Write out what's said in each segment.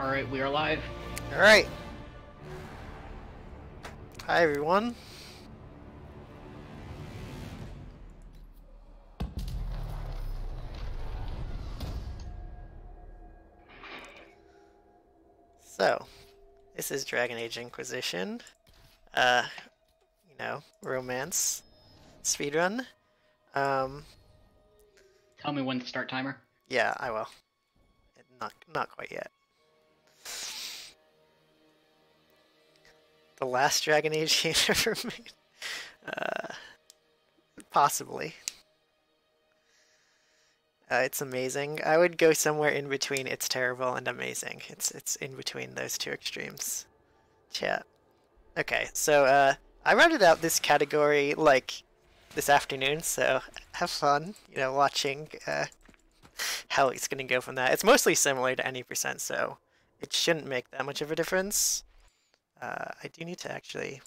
Alright, we are live. Alright. Hi everyone. So, this is Dragon Age Inquisition. Romance speedrun. Tell me when to start timer. Yeah, I will. Not quite yet. The last Dragon Age game ever made? Possibly. It's amazing. I would go somewhere in between it's terrible and amazing. It's in between those two extremes. Chat. Okay, so I rounded out this category like this afternoon, so have fun, watching how it's gonna go from that. It's mostly similar to any %, so it shouldn't make that much of a difference. I do need to actually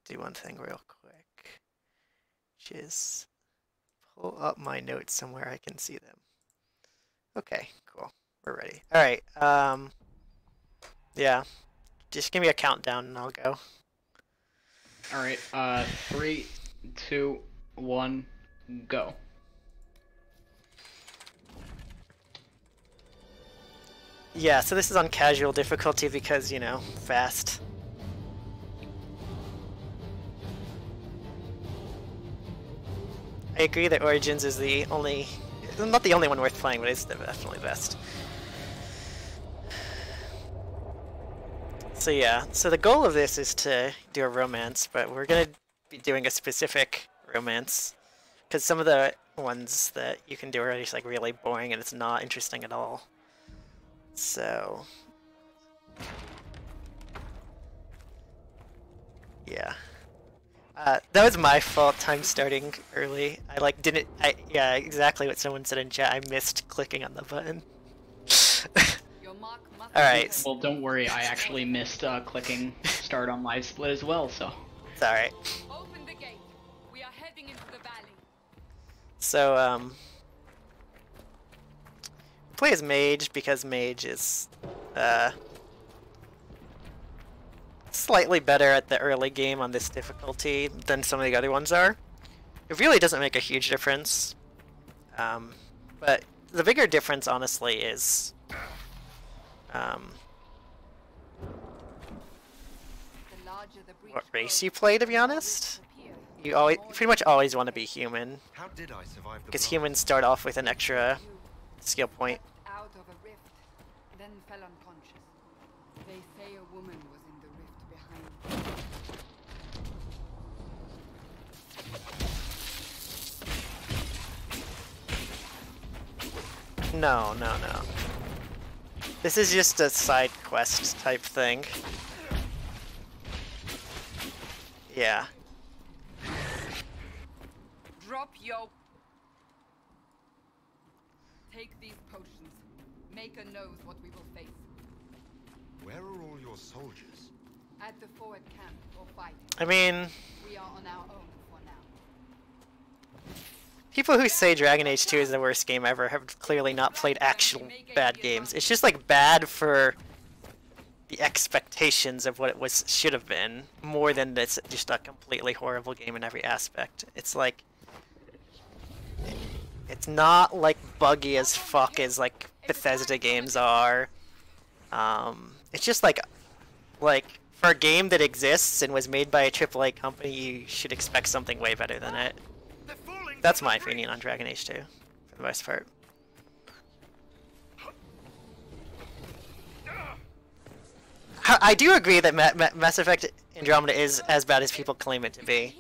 do one thing real quick, which is pull up my notes somewhere I can see them. Okay, cool. We're ready. Alright, yeah. Just give me a countdown and I'll go. Alright, 3, 2, 1, go. Yeah, so this is on casual difficulty because, fast. I agree that Origins is the only, not the only one worth playing, but it's definitely the best. So yeah, so the goal of this is to do a romance, but we're gonna be doing a specific romance, because some of the ones that you can do are just like really boring and it's not interesting at all. So yeah, that was my fault. Time starting early. Yeah, exactly what someone said in chat. I missed clicking on the button. Alright. Well, don't worry, I actually missed clicking start on live split as well, so. It's alright. Open the gate. We are heading into the valley. So, play as Mage because Mage is, slightly better at the early game on this difficulty than some of the other ones are. It really doesn't make a huge difference. But the bigger difference, honestly, is what race you play, to be honest. You pretty much always want to be human, because humans start off with an extra skill point. Out of a rift, then fell unconscious. They say a woman was in the rift behind. No. This is just a side quest type thing. Yeah. Drop yo. Take these potions. Maker knows what we will face. Where are all your soldiers? At the forward camp or fight. I mean, We are on our own for now. people who say Dragon Age 2 is the worst game ever have clearly not played actual bad games. It's just like bad for the expectations of what it should have been, more than it's just a completely horrible game in every aspect. It's like, it's not like buggy as fuck as like Bethesda games are. It's just like for a game that exists and was made by a AAA company, you should expect something way better than it. That's my opinion on Dragon Age 2, for the most part. I do agree that Mass Effect Andromeda is as bad as people claim it to be.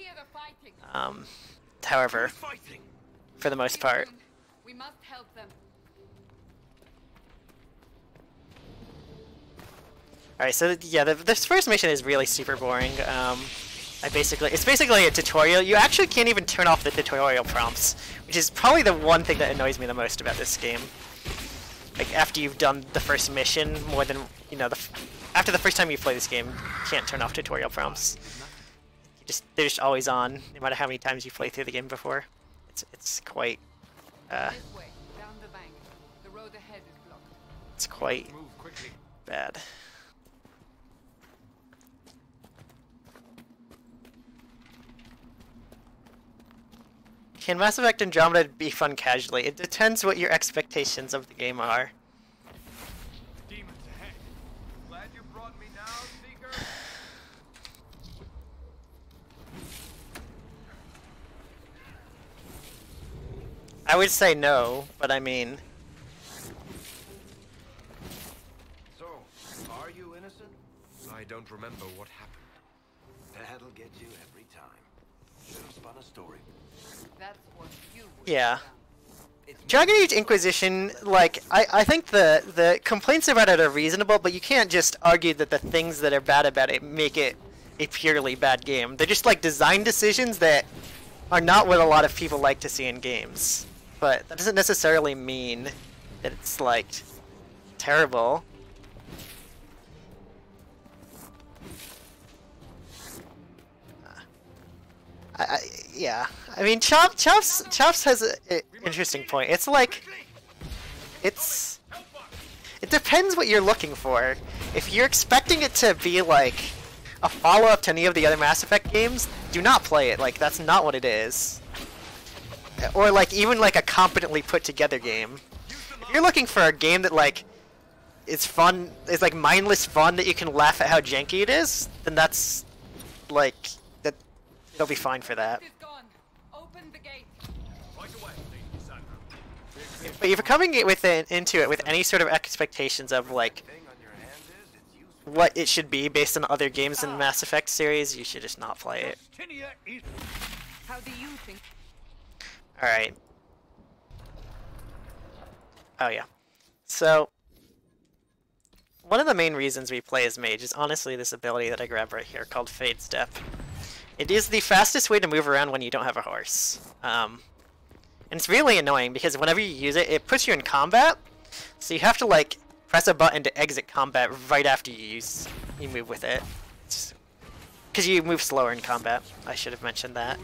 However, for the most part. We must help them. Alright, so yeah, this first mission is really super boring. It's basically a tutorial. You actually can't even turn off the tutorial prompts, which is probably the one thing that annoys me the most about this game. Like, after you've done the first mission, more than, after the first time you play this game, you can't turn off tutorial prompts. They're just always on, no matter how many times you play through the game before. It's quite, This way, down the bank. The road ahead is blocked. it's quite bad. Can Mass Effect Andromeda be fun casually? It depends what your expectations of the game are. Demons ahead. Glad you brought me now, Seeker. I would say no, but I mean... So, are you innocent? I don't remember what happened. That'll get you every time. Should have spun a story. That's what you would Yeah. have done. Dragon Age Inquisition, like, I think the complaints about it are reasonable, but you can't just argue that the things that are bad about it make it a purely bad game. They're just, like, design decisions that are not what a lot of people like to see in games. But that doesn't necessarily mean that it's, like, terrible. Yeah. I mean, Chops has an interesting point. It's like, it depends what you're looking for. If you're expecting it to be like a follow-up to any of the other Mass Effect games, do not play it. Like, that's not what it is. Or like even like a competently put together game. If you're looking for a game that like is fun, is like mindless fun that you can laugh at how janky it is, then that's like that. It'll be fine for that. Is gone. Open the gate. Right away, Lady Cassandra. But if you're coming into it with any sort of expectations of like Thing on your hand is it's useful. what it should be based on other games in the Mass Effect series, you should just not play it. How do you think? Alright. Oh yeah. So, one of the main reasons we play as Mage is honestly this ability that I grab right here called Fade Step. It is the fastest way to move around when you don't have a horse. And it's really annoying because whenever you use it, it puts you in combat. So you have to like press a button to exit combat right after you move with it. Because you move slower in combat. I should have mentioned that.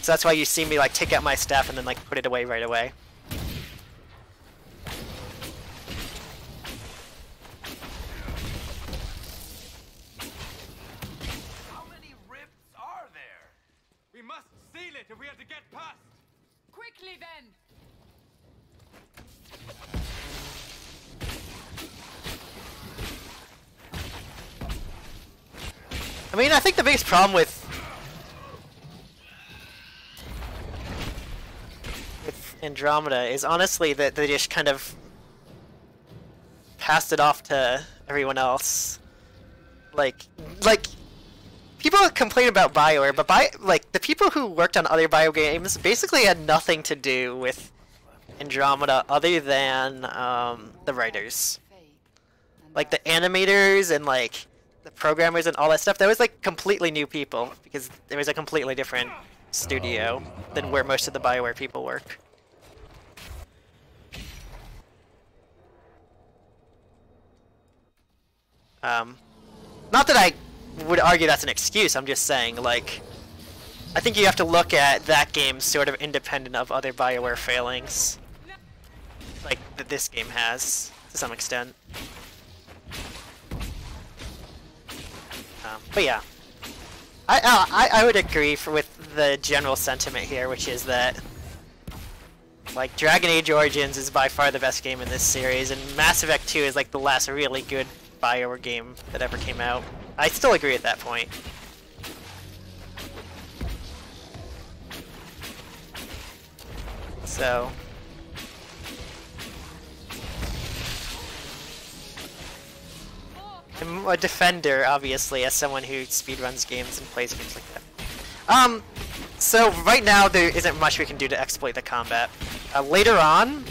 So that's why you see me like take out my staff and then like put it away right away. How many rifts are there? We must seal it if we are to get past. Quickly then. I mean, I think the biggest problem with Andromeda is honestly that they just kind of passed it off to everyone else. Like people complain about BioWare, but like the people who worked on other Bio games basically had nothing to do with Andromeda other than the writers, like the animators and like the programmers and all that stuff. That was like completely new people because there was a completely different studio than where most of the BioWare people work. Not that I would argue that's an excuse, I'm just saying, like, I think you have to look at that game sort of independent of other BioWare failings. Like, that this game has, to some extent. But yeah. I would agree with the general sentiment here, which is that, like, Dragon Age Origins is by far the best game in this series, and Mass Effect 2 is like the last really good BioWare game that ever came out. I still agree at that point. So... I'm a defender, obviously, as someone who speedruns games and plays games like that. So right now there isn't much we can do to exploit the combat. Later on,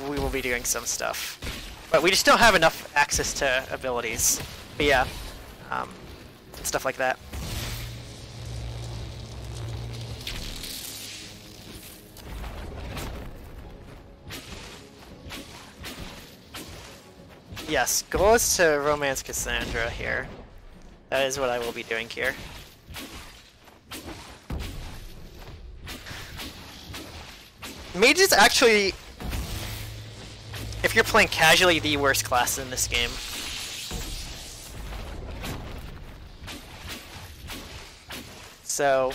we will be doing some stuff. But we just don't have enough access to abilities. But yeah, stuff like that. Yes, goal is to romance Cassandra here. That is what I will be doing here. Mage is actually if you're playing casually, the worst class in this game. So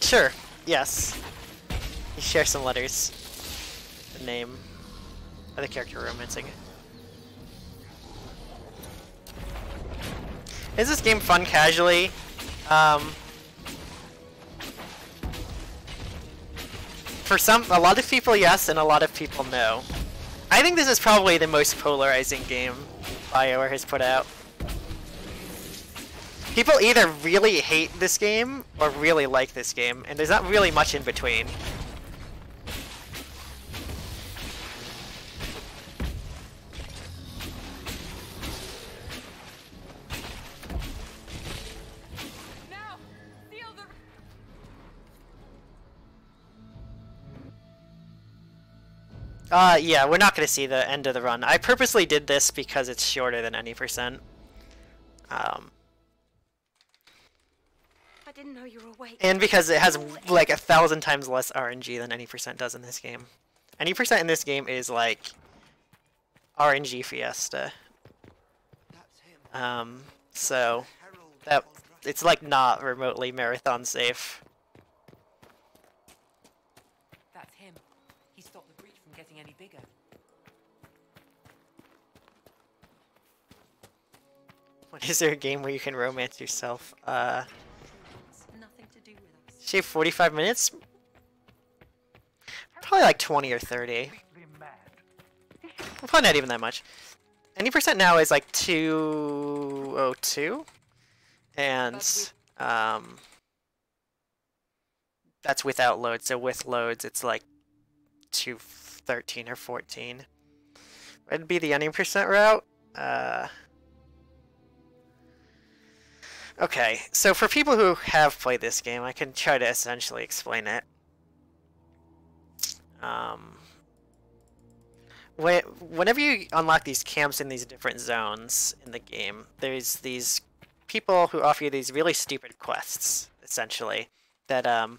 sure, yes. You share some letters. The name of the character romancing. Is this game fun casually? For a lot of people, yes, and a lot of people, no. I think this is probably the most polarizing game BioWare has put out. People either really hate this game or really like this game, and there's not really much in between. Yeah, we're not going to see the end of the run. I purposely did this because it's shorter than any percent. I didn't know you were awake. And because it has like 1,000 times less RNG than any percent does in this game. Any percent in this game is like RNG fiesta. So that it's like not remotely marathon safe. That's him. He stopped the breach from getting any bigger. When is there a game where you can romance yourself? Nothing to do with us. Shave 45 minutes? Probably like 20 or 30. Probably not even that much. Any percent now is like 202, and that's without loads. So with loads, it's like 213 or 14. It'd be the any percent route. Okay, so for people who have played this game, I can try to essentially explain it. Whenever you unlock these camps in these different zones in the game, there's these people who offer you these really stupid quests, essentially, that, oh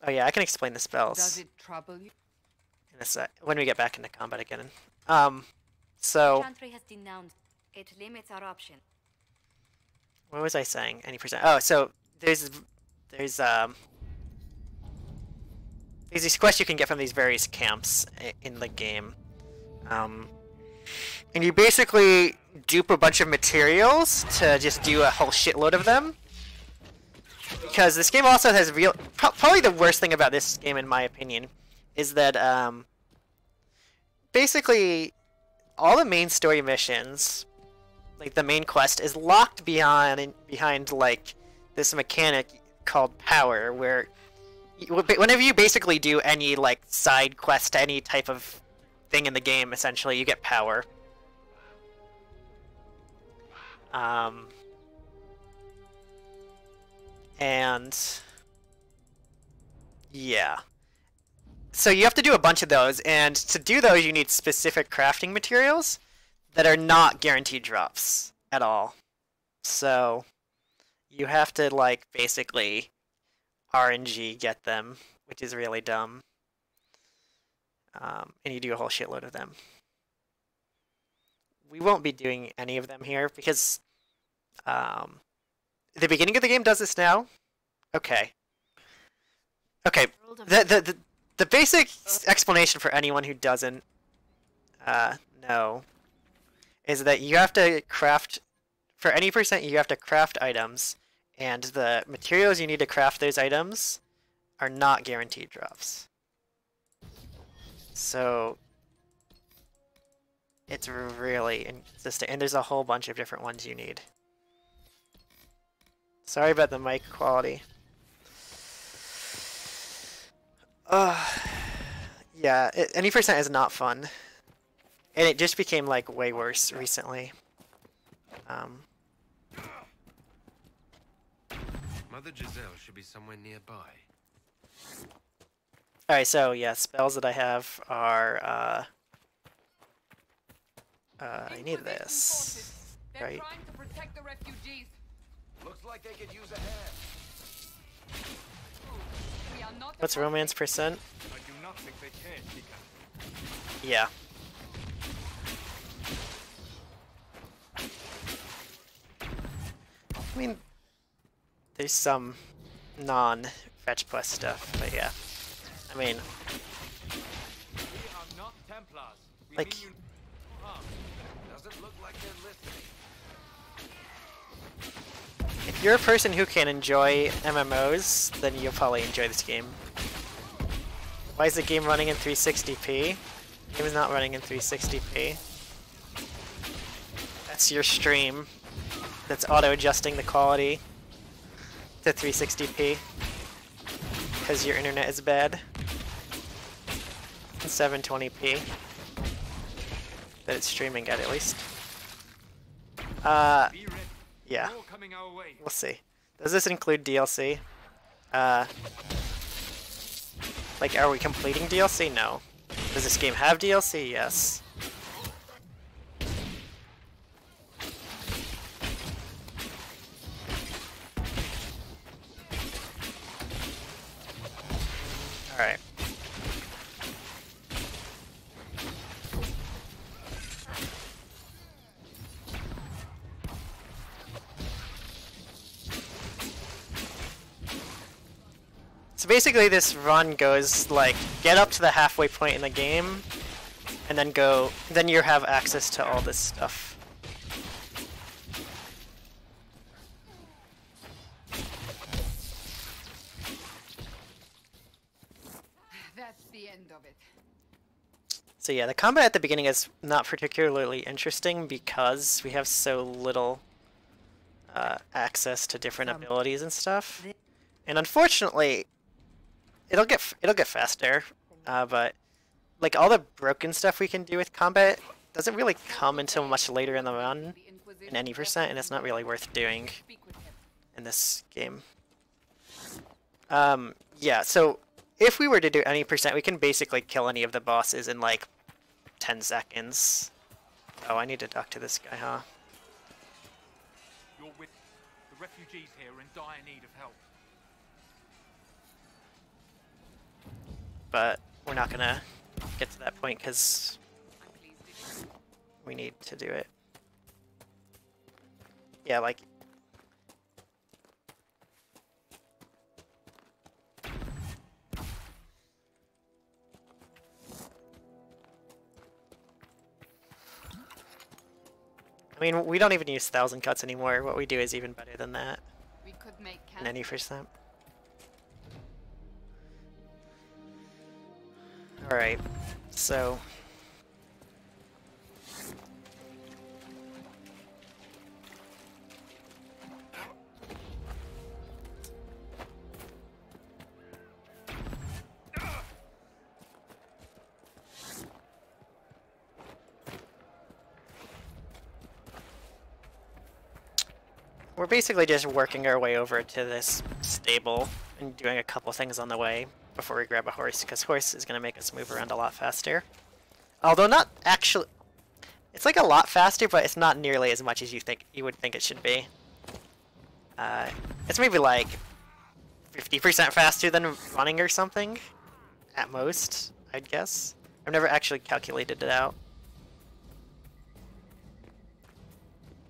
yeah, I can explain the spells. Does it trouble you? In a sec, when we get back into combat again. So... Country has denounced. It limits our option. What was I saying? Any percent? Oh, so there's these quests you can get from these various camps in the game. And you basically dupe a bunch of materials to just do a whole shitload of them. Because this game also has probably the worst thing about this game, in my opinion, is that basically all the main story missions, like the main quest, is locked behind like this mechanic called power, where whenever you basically do any like side quest to any type of thing in the game, essentially you get power. And yeah, so you have to do a bunch of those, and to do those you need specific crafting materials that are not guaranteed drops at all. So you have to like basically RNG get them, which is really dumb. And you do a whole shitload of them. We won't be doing any of them here because the beginning of the game does this now. Okay. Okay. The basic explanation for anyone who doesn't know is that you have to craft, for any percent you have to craft items, and the materials you need to craft those items are not guaranteed drops. So it's really inconsistent, and there's a whole bunch of different ones you need. Sorry about the mic quality. Yeah, any percent is not fun. And it just became like way worse recently. Mother Giselle should be somewhere nearby. Alright, so yeah, spells that I have are I need this. They're Right. trying to protect the refugees. Looks like they could use a hand. We are not What's romance percent? I do not think they can, Tika. Yeah. I mean, there's some non-fetch quest stuff, but yeah. I mean, We are not Templars. We like, mean you no harm. Doesn't look like they're listening. if you're a person who can enjoy MMOs, then you'll probably enjoy this game. Why is the game running in 360p? The game is not running in 360p. That's your stream. That's auto-adjusting the quality to 360p. Because your internet is bad. 720p. That it's streaming at least. Be ready. Yeah. More coming our way. We'll see. Does this include DLC? Like, are we completing DLC? No. Does this game have DLC? Yes. Alright. So basically this run goes like, get up to the halfway point in the game, and then then you have access to all this stuff. That's the end of it. So yeah, the combat at the beginning is not particularly interesting because we have so little access to different abilities and stuff. And unfortunately, it'll get faster, but like all the broken stuff we can do with combat doesn't really come until much later in the run The Inquisition in any percent, and it's not really worth doing speak with him. in this game. Yeah, so if we were to do any percent, we can basically kill any of the bosses in like 10 seconds. Oh, I need to talk to this guy, huh? You're with the refugees here are in dire need of help. But we're not gonna get to that point because I'm pleased it. we need to do it. Yeah, like... I mean, we don't even use 1,000 cuts anymore. What we do is even better than that We could make in camp. any percent. Alright, so... We're basically just working our way over to this stable and doing a couple things on the way before we grab a horse, because horse is going to make us move around a lot faster. Although not actually... It's like a lot faster, but it's not nearly as much as you would think it should be. It's maybe like 50% faster than running or something, at most, I'd guess. I've never actually calculated it out.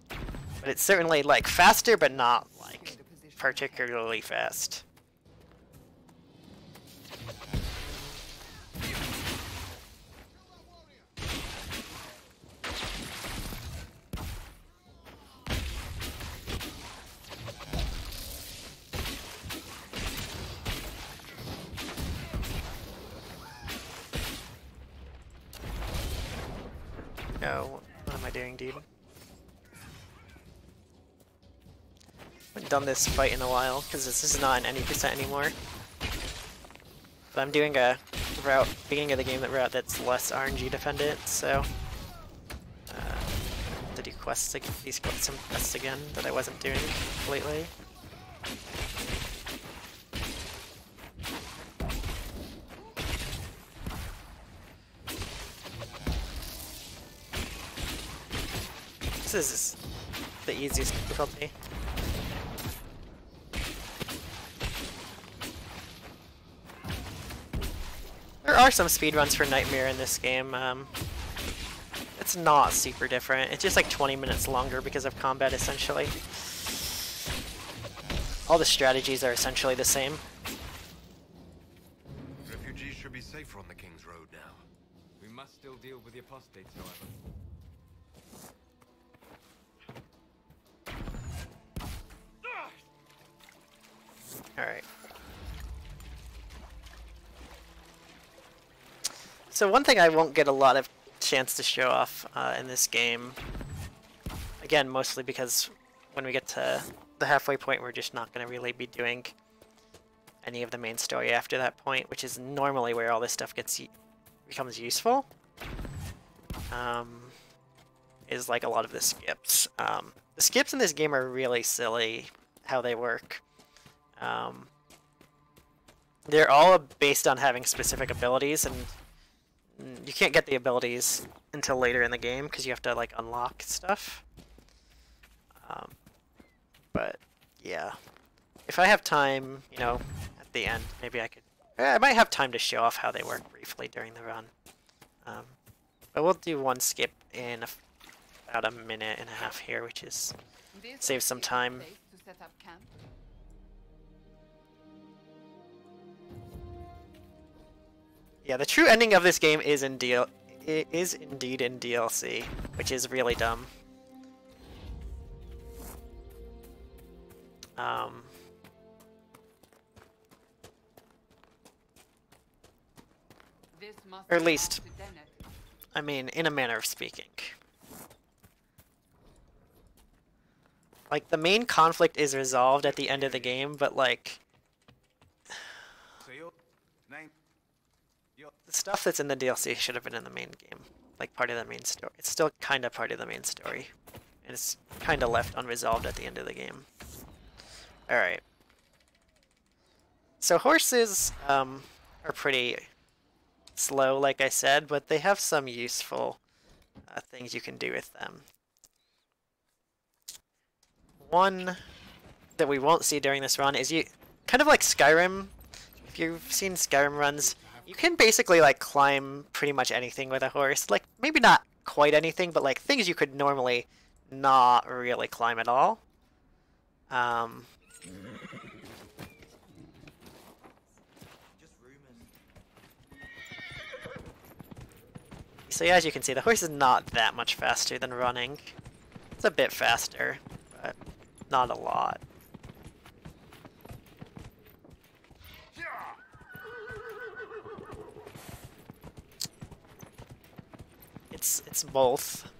But it's certainly like faster, but not like particularly fast. No, what am I doing, dude? Haven't done this fight in a while because this is not an any percent anymore. But I'm doing a route beginning of the game that's less RNG dependent, so to do quests some quests again that I wasn't doing lately. is the easiest difficulty. There are some speedruns for Nightmare in this game. It's not super different. It's just like 20 minutes longer because of combat, essentially. All the strategies are essentially the same. Refugees should be safer on the King's Road now. We must still deal with the apostates, however. Alright. So one thing I won't get a lot of chance to show off in this game, again, mostly because when we get to the halfway point, we're just not going to really be doing any of the main story after that point, which is normally where all this stuff becomes useful. Is like a lot of the skips. The skips in this game are really silly how they work. They're all based on having specific abilities, and you can't get the abilities until later in the game because you have to like unlock stuff. But yeah, if I have time, you know, at the end, maybe I might have time to show off how they work briefly during the run. But we'll do one skip in about a minute and a half here, which is save some time. To set up camp. Yeah, the true ending of this game is indeed in DLC, which is really dumb. This must Or at belong least, to Dennett. I mean, in a manner of speaking. Like, the main conflict is resolved at the end of the game, but like, the stuff that's in the DLC should have been in the main game, like part of the main story. It's still kind of part of the main story, and it's kind of left unresolved at the end of the game. Alright. So horses are pretty slow, like I said, but they have some useful things you can do with them. One that we won't see during this run is kind of like Skyrim. If you've seen Skyrim runs, you can basically like climb pretty much anything with a horse. Like maybe not quite anything, but like things you could normally not really climb at all. So yeah, as you can see, the horse is not that much faster than running. It's a bit faster, but not a lot. It's both.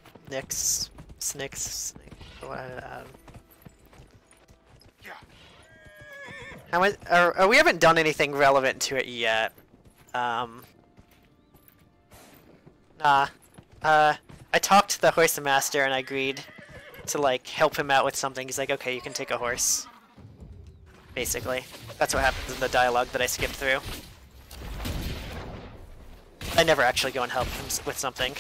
Snicks. How much? We haven't done anything relevant to it yet. Nah. I talked to the horse master and I agreed to like help him out with something. He's like, okay, you can take a horse. Basically, that's what happens in the dialogue that I skipped through. I never actually go and help him with something.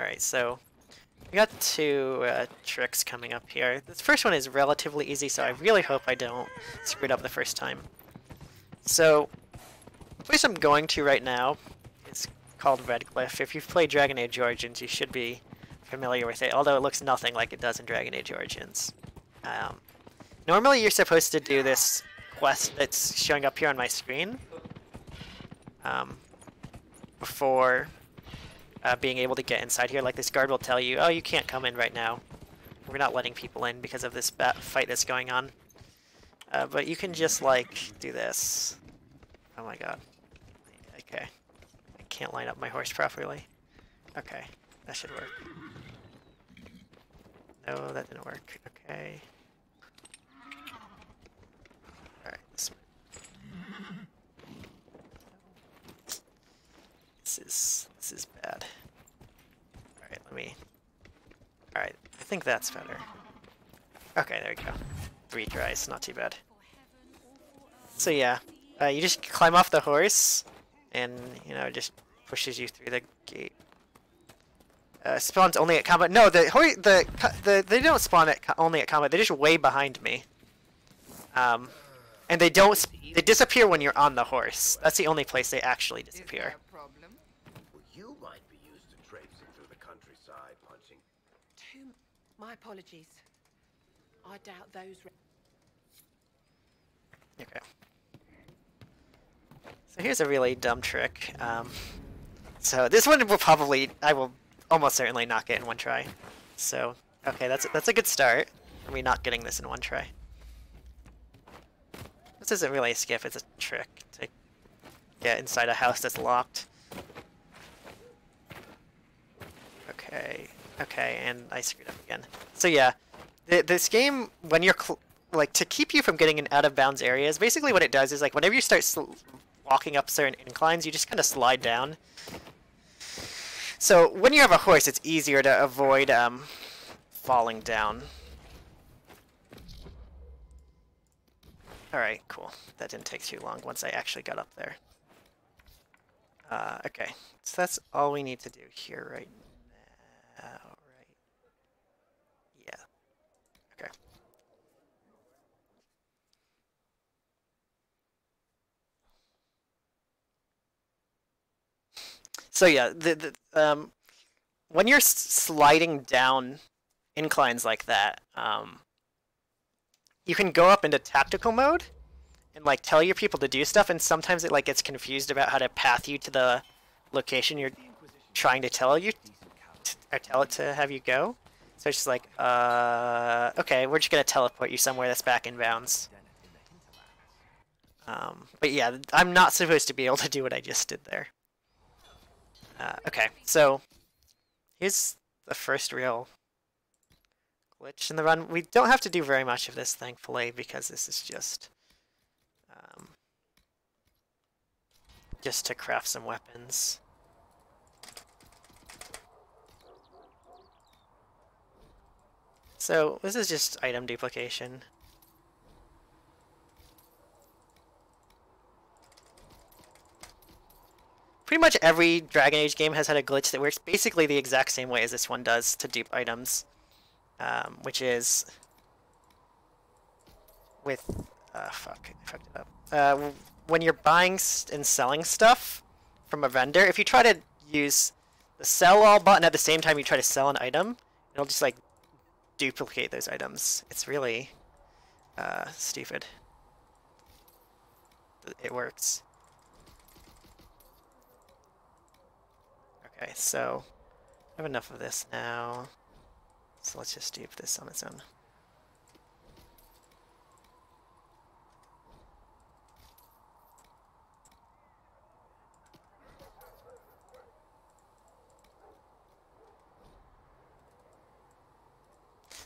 Alright, so we got two tricks coming up here. This first one is relatively easy, so I really hope I don't screw it up the first time. So, the place I'm going to right now is called Redcliffe. If you've played Dragon Age Origins, you should be familiar with it, although it looks nothing like it does in Dragon Age Origins. Normally you're supposed to do this quest that's showing up here on my screen before being able to get inside here. Like this guard will tell you, oh, you can't come in right now. We're not letting people in because of this fight that's going on. But you can just like do this. Oh my god. Okay. I can't line up my horse properly. Okay, that should work. No, that didn't work. Okay. Alright, this is bad. Alright, Alright, I think that's better. Okay, there we go. 3 tries, not too bad. So yeah, you just climb off the horse, and you know, it just pushes you through the gate. Spawns only at combat. No, they don't spawn at only at combat. They're just way behind me. And they don't. They disappear when you're on the horse. That's the only place they actually disappear. Is there a problem? Well, you might be used to traipsing through the countryside, punching. My apologies. I doubt those. Okay. So here's a really dumb trick. So this one will probably, I will almost certainly not get in one try. So okay, that's a good start. For me not getting this in one try. This isn't really a skip, it's a trick to get inside a house that's locked. Okay, and I screwed up again. So yeah, this game, when you're like, to keep you from getting in out of bounds areas, basically what it does is, like, whenever you start walking up certain inclines, you just kind of slide down. So when you have a horse, it's easier to avoid falling down. Alright, cool. That didn't take too long once I actually got up there. Okay, so that's all we need to do here right now, right? Yeah. Okay. So yeah, when you're sliding down inclines like that, you can go up into tactical mode and like tell your people to do stuff, and sometimes it like gets confused about how to path you to the location you're trying to tell you or tell it to have you go. So it's just like, okay, we're just gonna teleport you somewhere that's back in bounds. But yeah, I'm not supposed to be able to do what I just did there. Okay, so here's the first real glitch in the run. We don't have to do very much of this, thankfully, because this is just to craft some weapons. So this is just item duplication. Pretty much every Dragon Age game has had a glitch that works basically the exact same way as this one does to dupe items, which is with fuck, I fucked it up. When you're buying and selling stuff from a vendor, if you try to use the sell all button at the same time you try to sell an item, it'll just like duplicate those items. It's really stupid. It works. Okay, so I have enough of this now. So let's just dupe this on its own.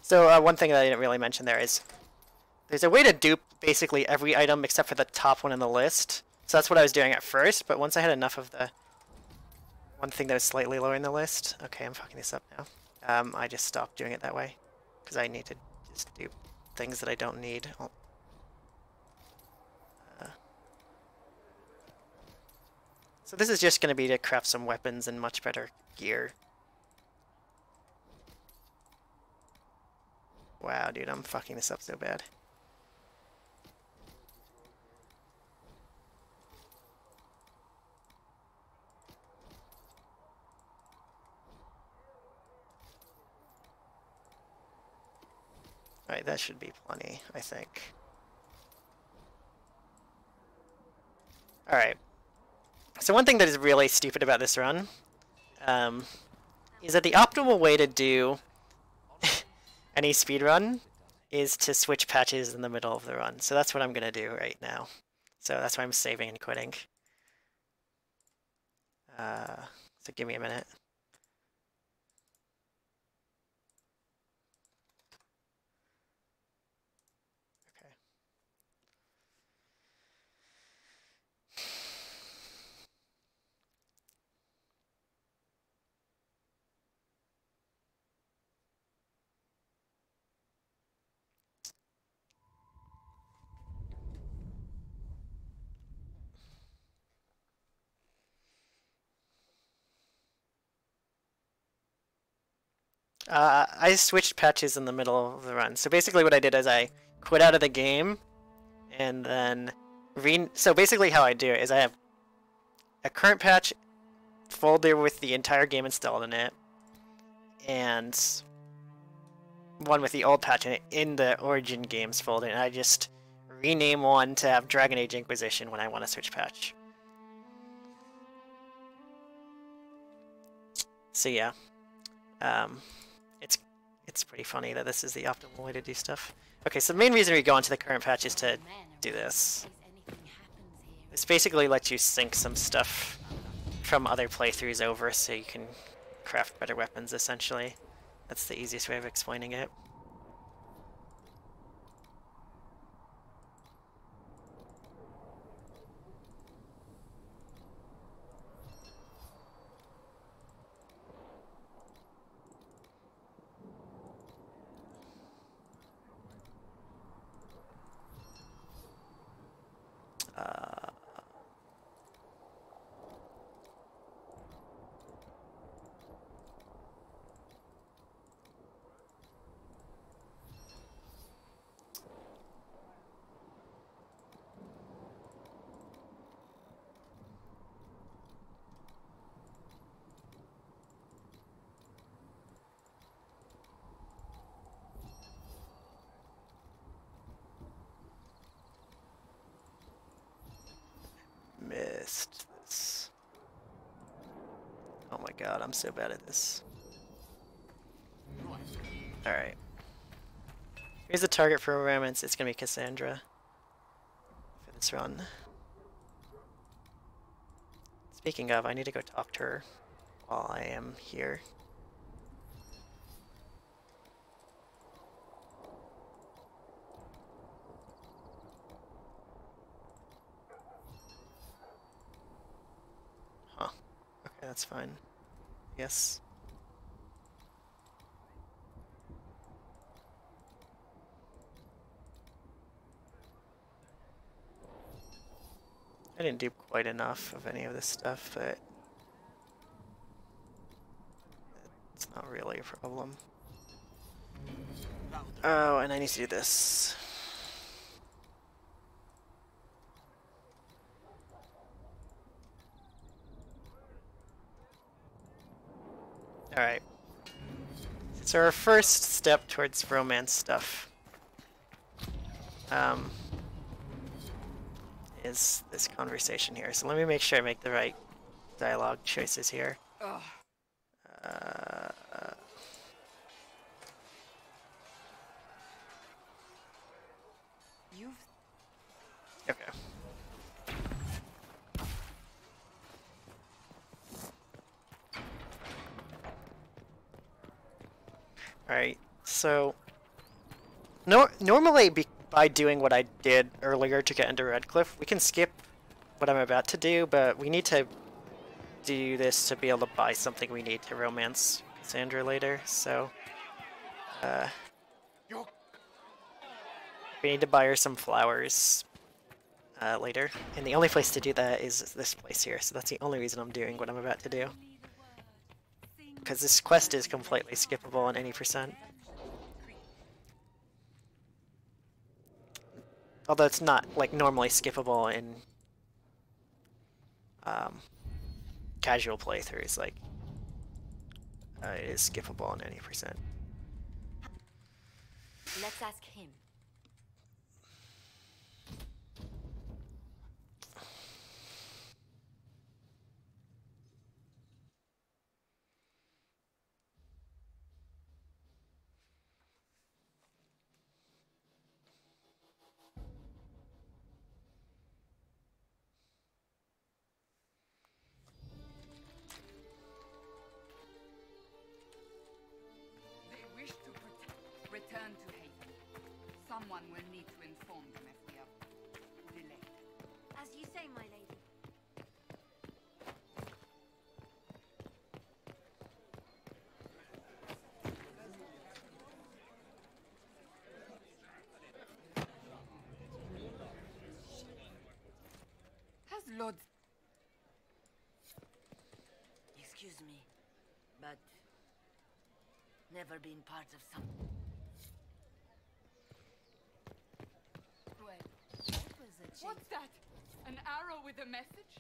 So one thing that I didn't really mention there is there's a way to dupe basically every item except for the top one in the list. So that's what I was doing at first, but once I had enough of the one thing that was slightly lower in the list, okay, I'm fucking this up now. I just stopped doing it that way because I need to just do things that I don't need. So this is just going to be to craft some weapons and much better gear. Wow, dude, I'm fucking this up so bad. Alright, that should be plenty, I think. Alright. So one thing that is really stupid about this run is that the optimal way to do any speedrun is to switch patches in the middle of the run. So that's what I'm going to do right now. So that's why I'm saving and quitting. So give me a minute. Okay. I switched patches in the middle of the run. So basically what I did is I quit out of the game, and then so basically how I do it is I have a current patch folder with the entire game installed in it, and one with the old patch in it in the Origin Games folder, and I just rename one to have Dragon Age Inquisition when I want to switch patch. So yeah, it's pretty funny that this is the optimal way to do stuff. Okay, so the main reason we go into the current patch is to do this. This basically lets you sync some stuff from other playthroughs over so you can craft better weapons, essentially. That's the easiest way of explaining it. Missed this. Oh my god, I'm so bad at this. Alright. Here's the target for romance. It's gonna be Cassandra for this run. Speaking of, I need to go talk to her while I am here. Huh. Okay, that's fine. Yes. I didn't do quite enough of any of this stuff, but it's not really a problem. Oh, and I need to do this. Alright. So our first step towards romance stuff is this conversation here. So let me make sure I make the right dialogue choices here. Okay. Alright, so normally by doing what I did earlier to get into Redcliffe, we can skip what I'm about to do, but we need to do this to be able to buy something we need to romance Cassandra later, so we need to buy her some flowers later, and the only place to do that is this place here, so that's the only reason I'm doing what I'm about to do. Because this quest is completely skippable on any percent. Although it's not, like, normally skippable in casual playthroughs, like, it is skippable on any percent. Let's ask him. Return to Haven. Someone will need to inform them if we are delayed. As you say, my lady. Has Lord... Excuse me, but Never been part of some. Well, That was a cheap. what's that? An arrow with a message?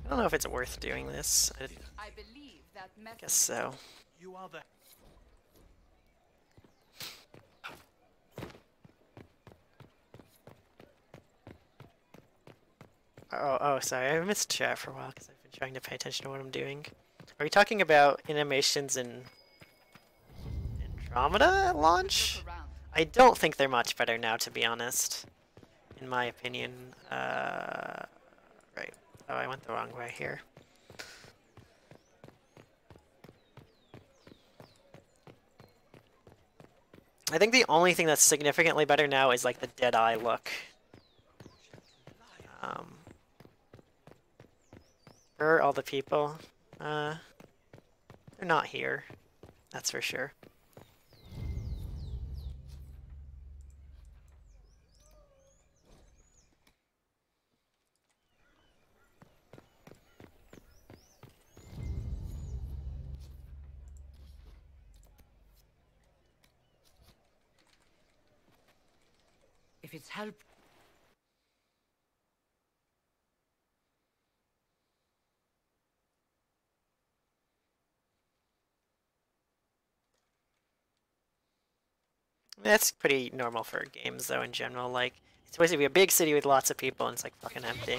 I don't know if it's worth doing this. I I believe that message. guess so. You are the... Oh, sorry. I missed chat for a while because I've been trying to pay attention to what I'm doing. Are we talking about animations in Andromeda at launch? Look around. I don't think they're much better now, to be honest. In my opinion. Right. Oh, I went the wrong way here. I think the only thing that's significantly better now is like the dead eye look. Where are all the people? They're not here. That's for sure. If it's help. That's pretty normal for games, though, in general. Like, it's supposed to be a big city with lots of people, and it's, like, fucking empty.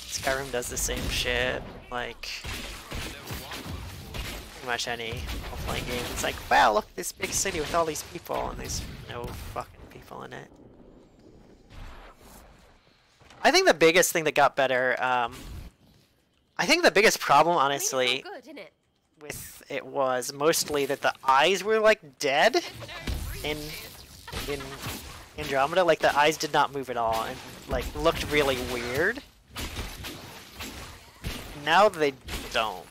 Skyrim does the same shit. Like, pretty much any role-playing game. It's like, wow, look at this big city with all these people, and there's no fucking people in it. I think the biggest thing that got better, I think the biggest problem, honestly, Good, isn't it? with it was mostly that the eyes were, like, dead. In Andromeda, like the eyes did not move at all and like looked really weird. Now they don't.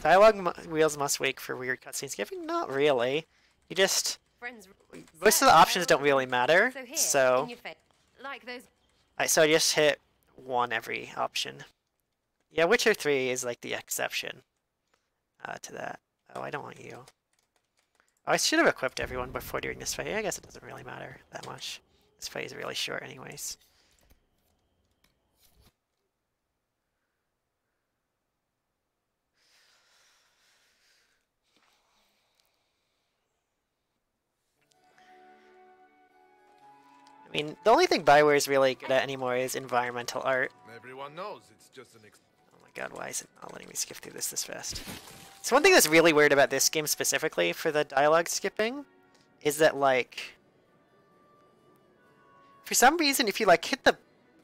Dialogue wheels must wait for weird cutscene skipping? Not really. You just most of the options don't really matter. So Like those. so I just hit one every option. Yeah, Witcher 3 is like the exception to that. Oh, I don't want you. Oh, I should have equipped everyone before doing this fight. I guess it doesn't really matter that much. This fight is really short anyways. I mean, the only thing Bioware is really good at anymore is environmental art. Everyone knows it's just an Oh my god, why is it not letting me skip through this fast? So one thing that's really weird about this game specifically for the dialogue skipping is that, like, for some reason, if you, like, hit the...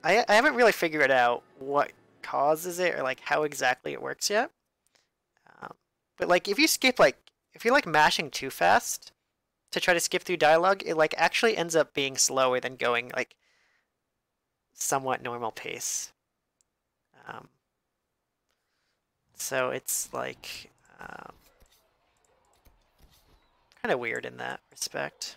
I haven't really figured out what causes it or, like, how exactly it works yet. But, like, if you skip, like, if you're, like, mashing too fast to try to skip through dialogue, it, like, actually ends up being slower than going, like, somewhat normal pace. So it's, like... kind of weird in that respect.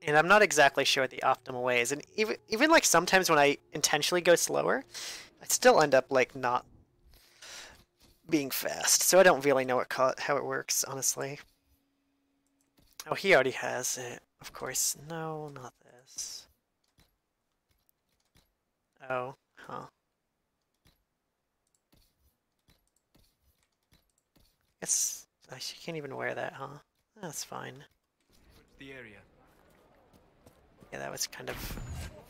And I'm not exactly sure what the optimal way is. And even like sometimes when I intentionally go slower, I still end up like not being fast. So I don't really know how it works, honestly. Oh, he already has it. Of course. No, not this. Oh, huh. Guess she can't even wear that, huh? That's fine. The area. Yeah, that was kind of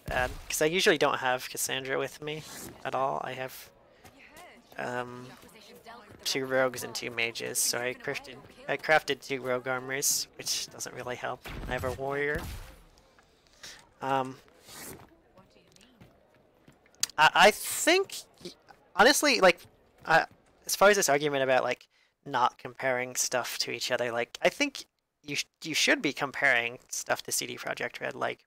bad. Because I usually don't have Cassandra with me at all. I have 2 rogues and 2 mages, so I crafted 2 rogue armors, which doesn't really help. I have a warrior. I think, honestly, like, as far as this argument about, like, not comparing stuff to each other, like, I think you should be comparing stuff to CD Projekt Red, like,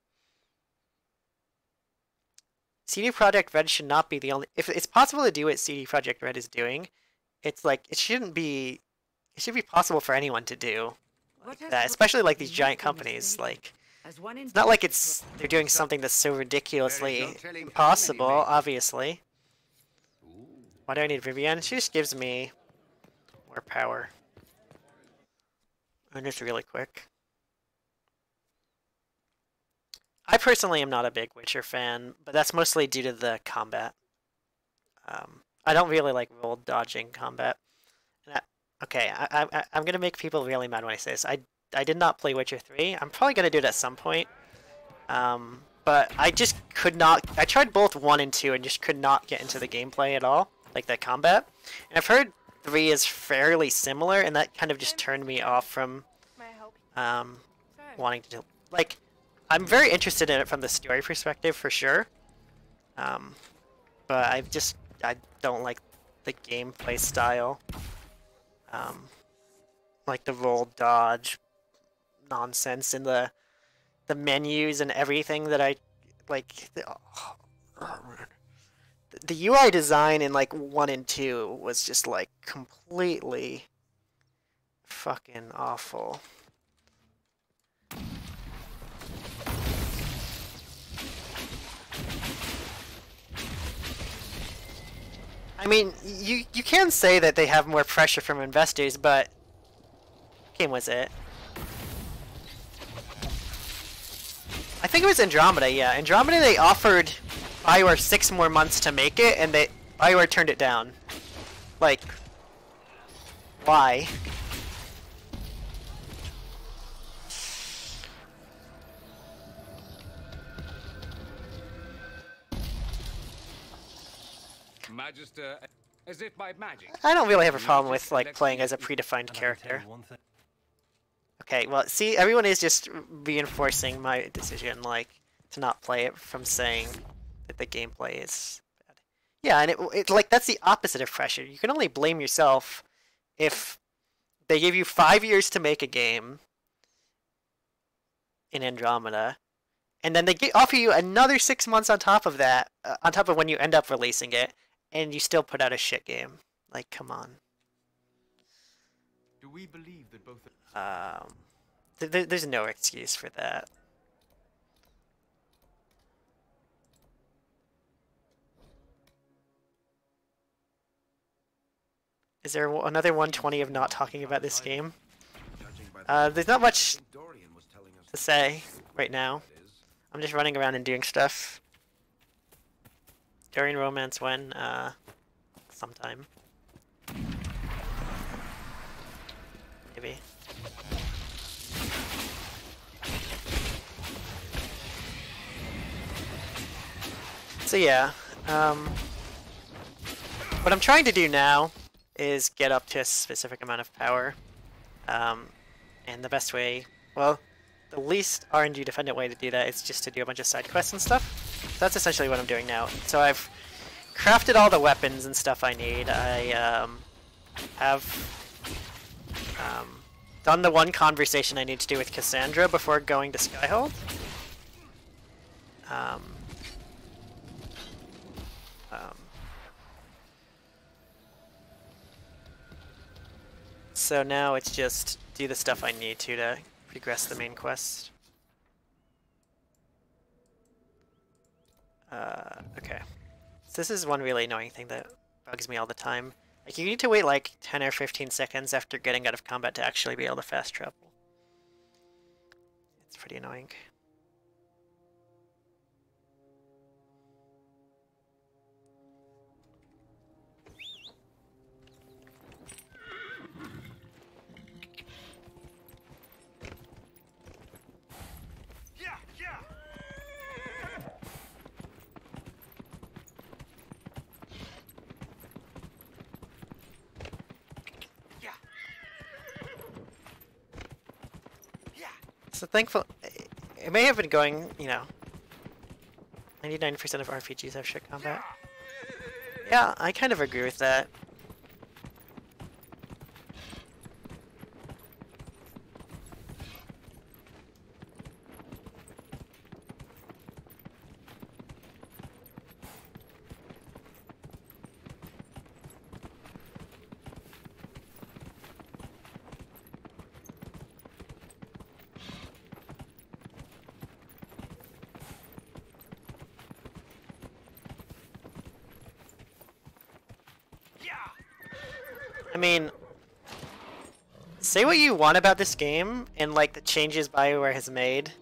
CD Projekt Red should not be the only. If it's possible to do what CD Projekt Red is doing, it's like it shouldn't be. It should be possible for anyone to do like that, especially like these giant companies. Like it's not like they're doing something that's so ridiculously impossible. Obviously. Why do I need Vivienne? She just gives me more power. And just really quick. I personally am not a big Witcher fan, but that's mostly due to the combat. I don't really like roll dodging combat. Okay, I'm gonna make people really mad when I say this. I did not play Witcher 3. I'm probably gonna do it at some point. But I just could not. I tried both 1 and 2 and just could not get into the gameplay at all, like the combat. And I've heard 3 is fairly similar, and that kind of just turned me off from wanting to do. Like, I'm very interested in it from the story perspective for sure. But I don't like the gameplay style. Like the roll dodge nonsense in the menus and everything that I like. The UI design in like 1 and 2 was just like completely fucking awful. I mean, you can say that they have more pressure from investors, but what game was it? I think it was Andromeda, yeah. Andromeda, they offered BioWare 6 more months to make it, and BioWare turned it down. Like, why? Magister, as if by magic. I don't really have a problem with like playing as a predefined character. Okay, well, see, everyone is just reinforcing my decision, like, to not play it from saying that the gameplay is bad. Yeah, and it like, that's the opposite of pressure. You can only blame yourself if they give you 5 years to make a game in Andromeda, and then they offer you another 6 months on top of that, on top of when you end up releasing it, and you still put out a shit game. Like, come on. Do we believe that both? There's no excuse for that. Is there another 120 of not talking about this game? There's not much to say right now. I'm just running around and doing stuff. Dorian Romance when? Sometime. Maybe. So yeah, what I'm trying to do now is get up to a specific amount of power, and the best way, well, the least RNG dependent way to do that is just to do a bunch of side quests and stuff. So that's essentially what I'm doing now. So I've crafted all the weapons and stuff I need. I have done the one conversation I need to do with Cassandra before going to Skyhold. So now it's just do the stuff I need to progress the main quest. Okay. So this is one really annoying thing that bugs me all the time. Like, you need to wait like 10 or 15 seconds after getting out of combat to actually be able to fast travel. It's pretty annoying. So thankful, it may have been going, you know, 99% of RPGs have shit combat. Yeah, I kind of agree with that. I mean, say what you want about this game and like the changes BioWare has made.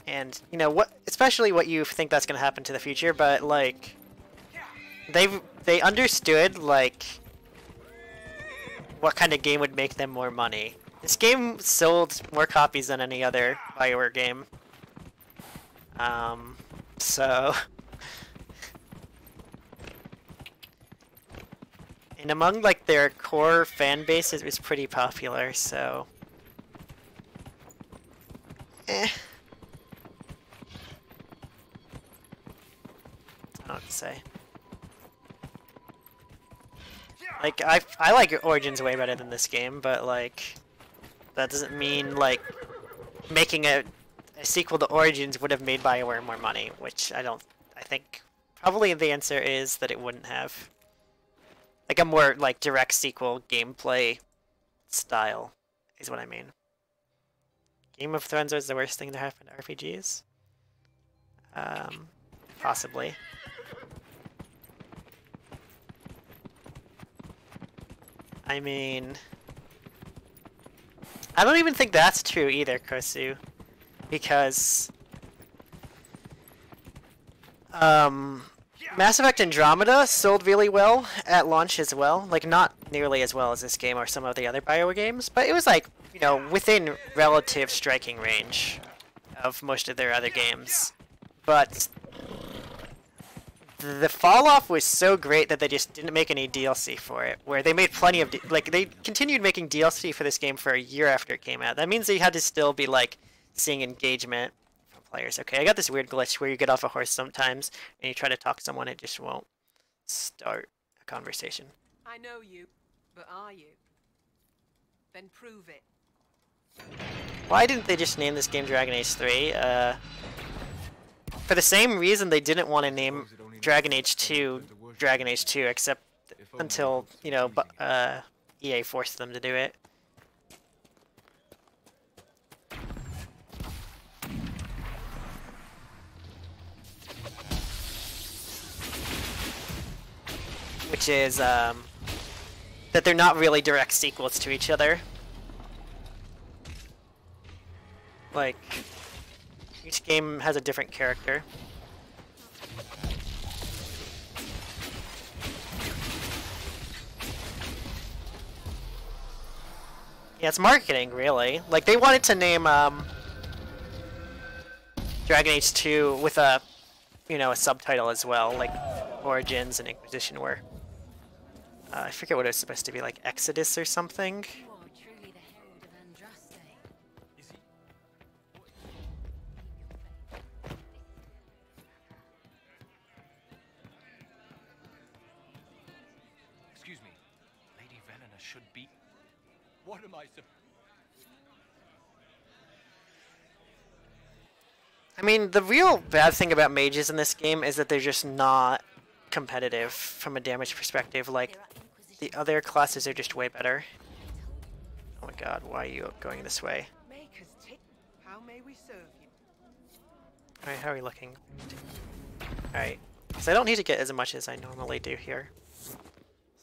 And you know what, especially what you think that's gonna happen to the future, but like they understood like what kind of game would make them more money. This game sold more copies than any other BioWare game. So and among like their core fan base, it was pretty popular, so I don't know what to say. Like, I like Origins way better than this game, but like, that doesn't mean like making a sequel to Origins would have made BioWare more money, which I think probably the answer is that it wouldn't have. Like a more like direct sequel gameplay style is what I mean. Game of Thrones was the worst thing to happen to RPGs? Possibly. I mean, I don't even think that's true either, Kosu, because Mass Effect Andromeda sold really well at launch as well. Like, not nearly as well as this game or some of the other BioWare games, but it was like, you know, within relative striking range of most of their other games. But the fall-off was so great that they just didn't make any DLC for it, where they made plenty of... like, they continued making DLC for this game for a year after it came out. That means they had to still be, like, seeing engagement from players. Okay, I got this weird glitch where you get off a horse sometimes, and you try to talk to someone, it just won't start a conversation. I know you, but are you? Then prove it. Why didn't they just name this game Dragon Age 3? For the same reason they didn't want to name Dragon Age 2 Dragon Age 2, except until, you know, EA forced them to do it. Which is, that they're not really direct sequels to each other. Like, each game has a different character. Yeah, it's marketing, really. Like, they wanted to name, Dragon Age 2 with a, you know, a subtitle as well, like Origins and Inquisition were. I forget what it was supposed to be, like Exodus or something. You are truly the herald of Andraste. Excuse me. Lady Velena should be... What am I supposed... I mean, the real bad thing about mages in this game is that they're just not competitive from a damage perspective. Like, the other classes are just way better. Oh my god, why are you going this way? How may we serve you? Alright, how are we looking? Alright, so I don't need to get as much as I normally do here.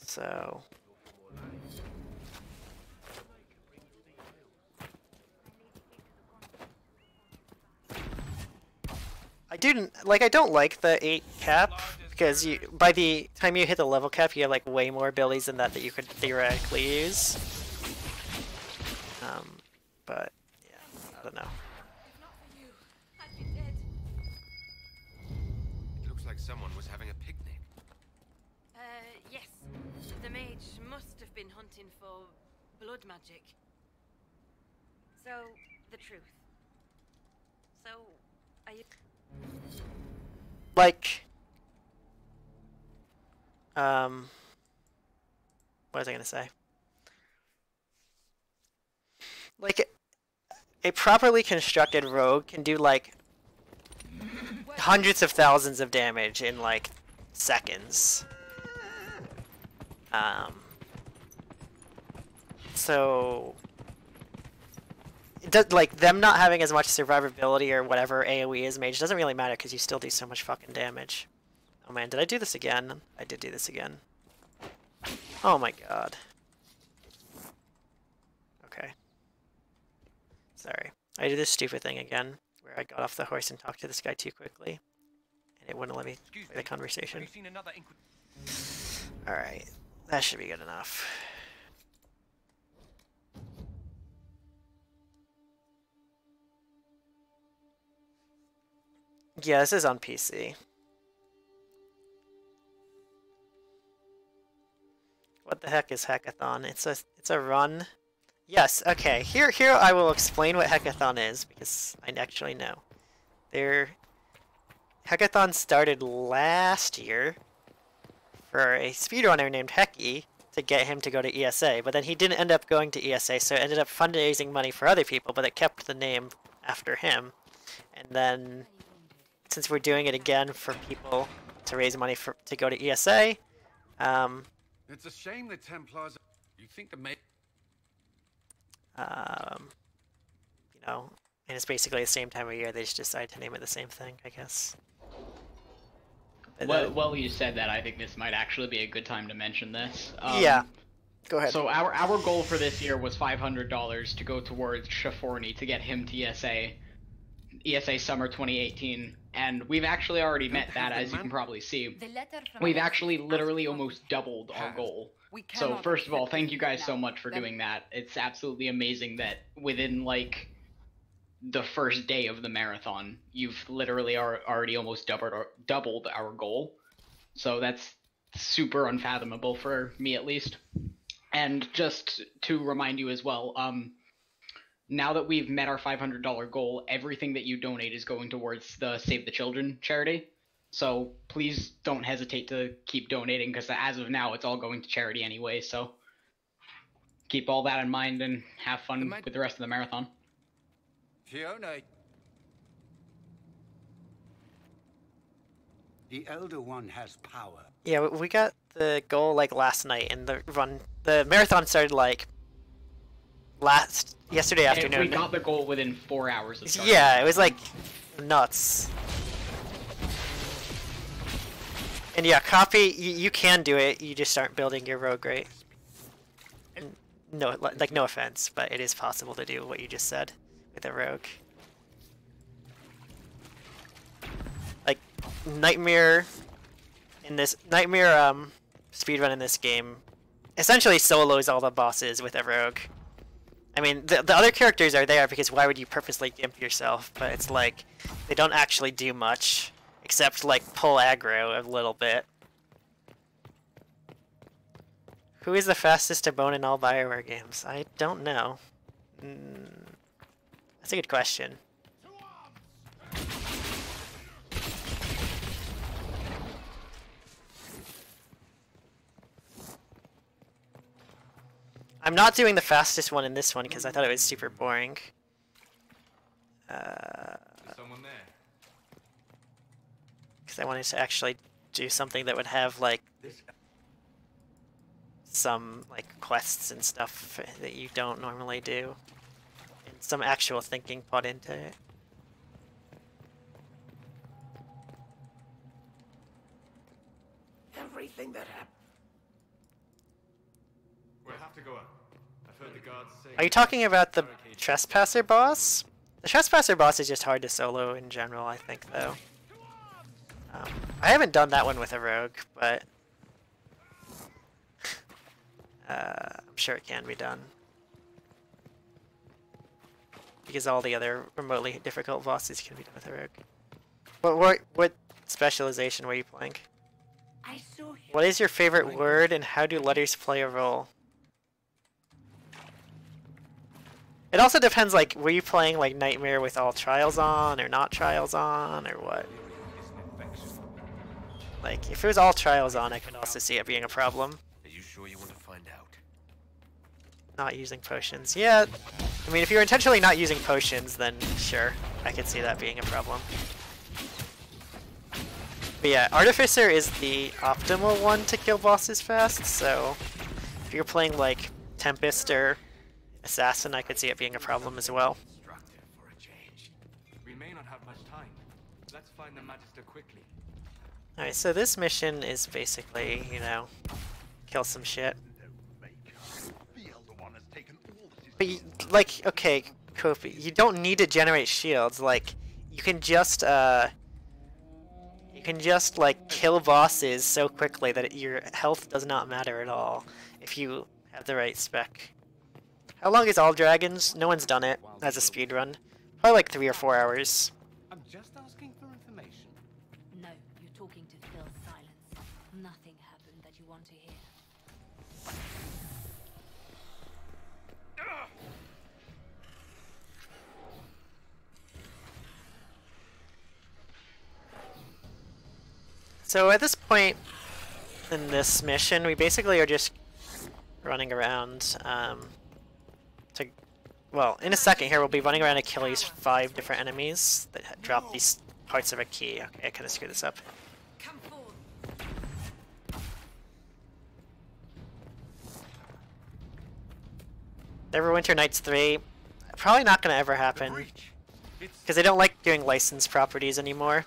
So... I don't like the 8 cap, because by the time you hit the level cap, you have like way more abilities than that you could theoretically use. But yeah, I don't know. It looks like someone was having a picnic. Yes. The mage must have been hunting for blood magic. So, the truth. So, are you... Like, what was I gonna say? Like, a properly constructed rogue can do like hundreds of thousands of damage in like seconds. So it does, like, them not having as much survivability or whatever AoE as mage doesn't really matter because you still do so much fucking damage. Oh man, did I do this again? I did do this again. Oh my god. Okay. Sorry. I did this stupid thing again, where I got off the horse and talked to this guy too quickly. And it wouldn't let me play the Have conversation. you seen another Alright. That should be good enough. Yeah, this is on PC. What the heck is Hackathon? It's a run. Yes, okay. Here I will explain what Hackathon is because I actually know. Hackathon started last year for a speedrunner named Hecky to get him to go to ESA, but then he didn't end up going to ESA, so it ended up fundraising money for other people, but it kept the name after him. And then since we're doing it again for people to raise money to go to ESA, it's a shame the Templars. You think the you know, and it's basically the same time of year. They just decide to name it the same thing, I guess. Well, you said that. I think this might actually be a good time to mention this. Yeah, go ahead. So our goal for this year was $500 to go towards Shaforni to get him to ESA Summer 2018, and we've actually already met that, as you can probably see. We've actually literally almost doubled our goal. So first of all, thank you guys so much for doing that. It's absolutely amazing that within like the first day of the marathon, you've literally already almost doubled our goal. So that's super unfathomable for me, at least. And just to remind you as well, now that we've met our $500 goal, everything that you donate is going towards the Save the Children charity. So please don't hesitate to keep donating, because as of now, it's all going to charity anyway. So keep all that in mind and have fun with the rest of the marathon. Fiona. The Elder One has power. Yeah, we got the goal like last night, and the marathon started like yesterday afternoon. We got the goal within 4 hours of starting. Yeah, it was like nuts. And yeah, copy, you can do it, you just aren't building your rogue right. No, like, no offense, but it is possible to do what you just said with a rogue. Like, Nightmare speedrun in this game essentially solos all the bosses with a rogue. I mean, the other characters are there because why would you purposely gimp yourself, but it's like, they don't actually do much. Except, like, pull aggro a little bit. Who is the fastest to bone in all Bioware games? I don't know. That's a good question. I'm not doing the fastest one in this one because I thought it was super boring. Someone there. I wanted to actually do something that would have like some like quests and stuff that you don't normally do, and some actual thinking put into it. Everything that happened. We'll have to go up. I've heard the guards say. Are you talking about the Trespasser boss? The Trespasser boss is just hard to solo in general, I think, though. I haven't done that one with a rogue, but I'm sure it can be done. Because all the other remotely difficult bosses can be done with a rogue. What specialization were you playing? What is your favorite word, and how do letters play a role? It also depends, like, were you playing like Nightmare with all trials on, or not trials on, or what? Like, if it was all trials on, I could also see it being a problem. Are you sure you want to find out? Not using potions. Yeah, I mean, if you're intentionally not using potions, then sure, I could see that being a problem. But yeah, Artificer is the optimal one to kill bosses fast, so if you're playing like Tempest or Assassin, I could see it being a problem as well. We may not have much time. Let's find the Magister quickly. Alright, so this mission is basically, you know, kill some shit. But you, like, okay, Kofi, you don't need to generate shields. Like, you can just like kill bosses so quickly that your health does not matter at all if you have the right spec. How long is All Dragons? No one's done it as a speedrun. Probably like 3 or 4 hours. I'm just asking for information. No, you're talking to fill silence. Nothing happened that you want to hear. So at this point in this mission, we basically are just running around well, in a second here we'll be running around to kill these 5 different enemies that drop these parts of a key. Okay, I kind of screwed this up. Come forward. Neverwinter Nights 3, probably not going to ever happen, because they don't like doing licensed properties anymore,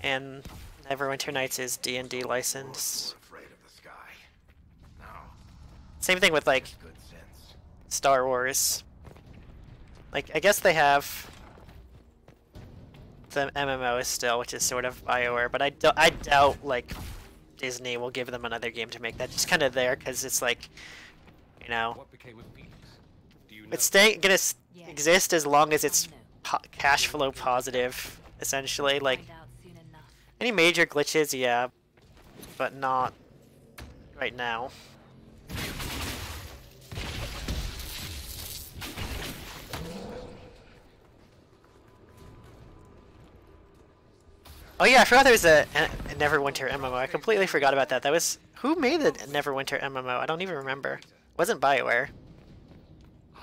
and Neverwinter Nights is D&D licensed. Same thing with like Star Wars. Like, I guess they have the MMO still, which is sort of BioWare, but I doubt like Disney will give them another game to make that. Just kind of there because it's like, you know, What became of Felix? Do you know? it's gonna exist as long as it's cash flow positive, essentially. Like any major glitches, yeah, but not right now. Oh yeah, I forgot there was a Neverwinter MMO. I completely forgot about that. That was... Who made the Neverwinter MMO? I don't even remember. It wasn't BioWare.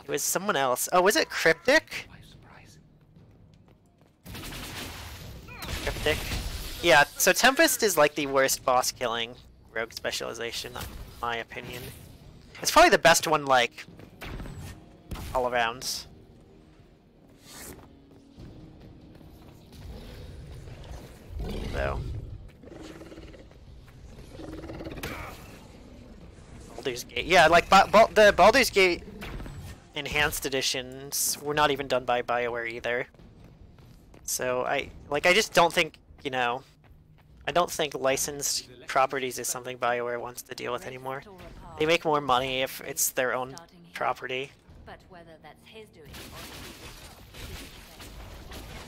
It was someone else. Oh, was it Cryptic? Cryptic. Yeah, so Tempest is like the worst boss killing rogue specialization, in my opinion. It's probably the best one, like, all around. Though. Baldur's Gate. Yeah, like the Baldur's Gate enhanced editions were not even done by BioWare either. So I just don't think, you know, I don't think licensed properties is something BioWare wants to deal with anymore. They make more money if it's their own property. But whether that's his doing or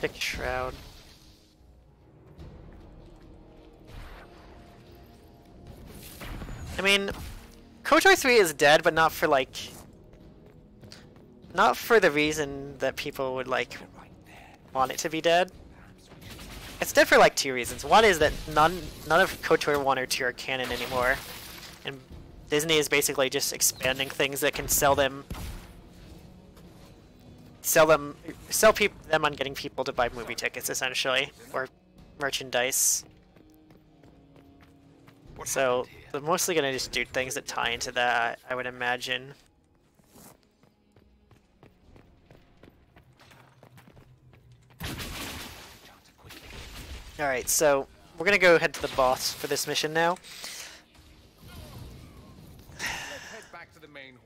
Big Shroud. I mean, KOTOR 3 is dead, but not for like... Not for the reason that people would like want it to be dead. It's dead for like 2 reasons. One is that none of KOTOR 1 or 2 are canon anymore. And Disney is basically just expanding things that can sell them on getting people to buy movie tickets, essentially, or merchandise. So they're mostly gonna just do things that tie into that, I would imagine. Alright, so we're gonna go head to the boss for this mission now.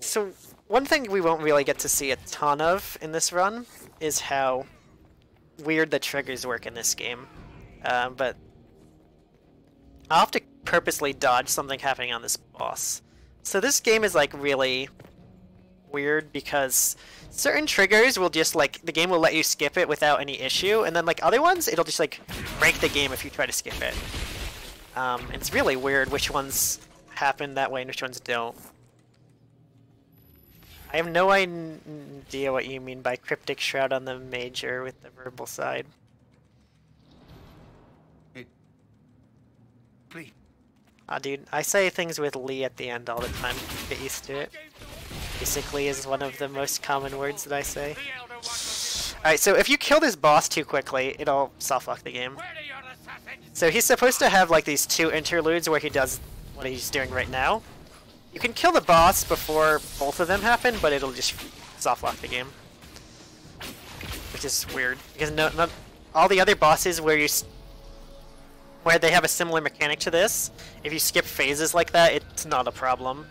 So one thing we won't really get to see a ton of in this run is how weird the triggers work in this game. But I'll have to purposely dodge something happening on this boss. So this game is like really weird because certain triggers will just like, the game will let you skip it without any issue, and then like other ones, it'll just like break the game if you try to skip it. It's really weird which ones happen that way and which ones don't. I have no idea what you mean by Cryptic Shroud on the major with the verbal side. Please. Dude, I say things with Lee at the end all the time. Get used to it. Basically is one of the most common words that I say. Alright, so if you kill this boss too quickly, it'll softlock the game. So he's supposed to have like these 2 interludes where he does what he's doing right now. You can kill the boss before both of them happen, but it'll just softlock the game. Which is weird, because not all the other bosses where they have a similar mechanic to this, if you skip phases like that, it's not a problem.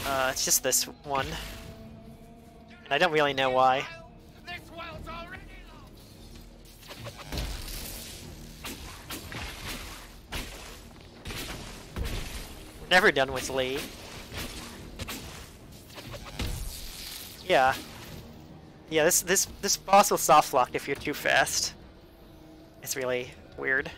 It's just this one. And I don't really know why. We're never done with Lee. Yeah. Yeah, this boss will soft lock if you're too fast. It's really weird.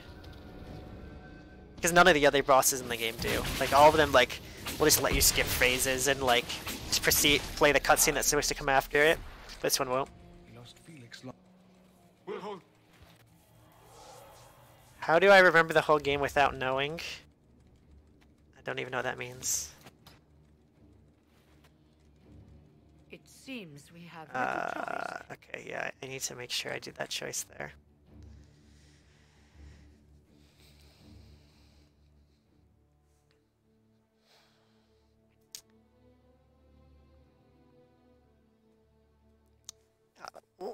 Because none of the other bosses in the game do. Like, all of them, like, will just let you skip phases and, like, just play the cutscene that's supposed to come after it. But this one won't. How do I remember the whole game without knowing? I don't even know what that means. It seems we have little choice. Okay, yeah, I need to make sure I do that choice there.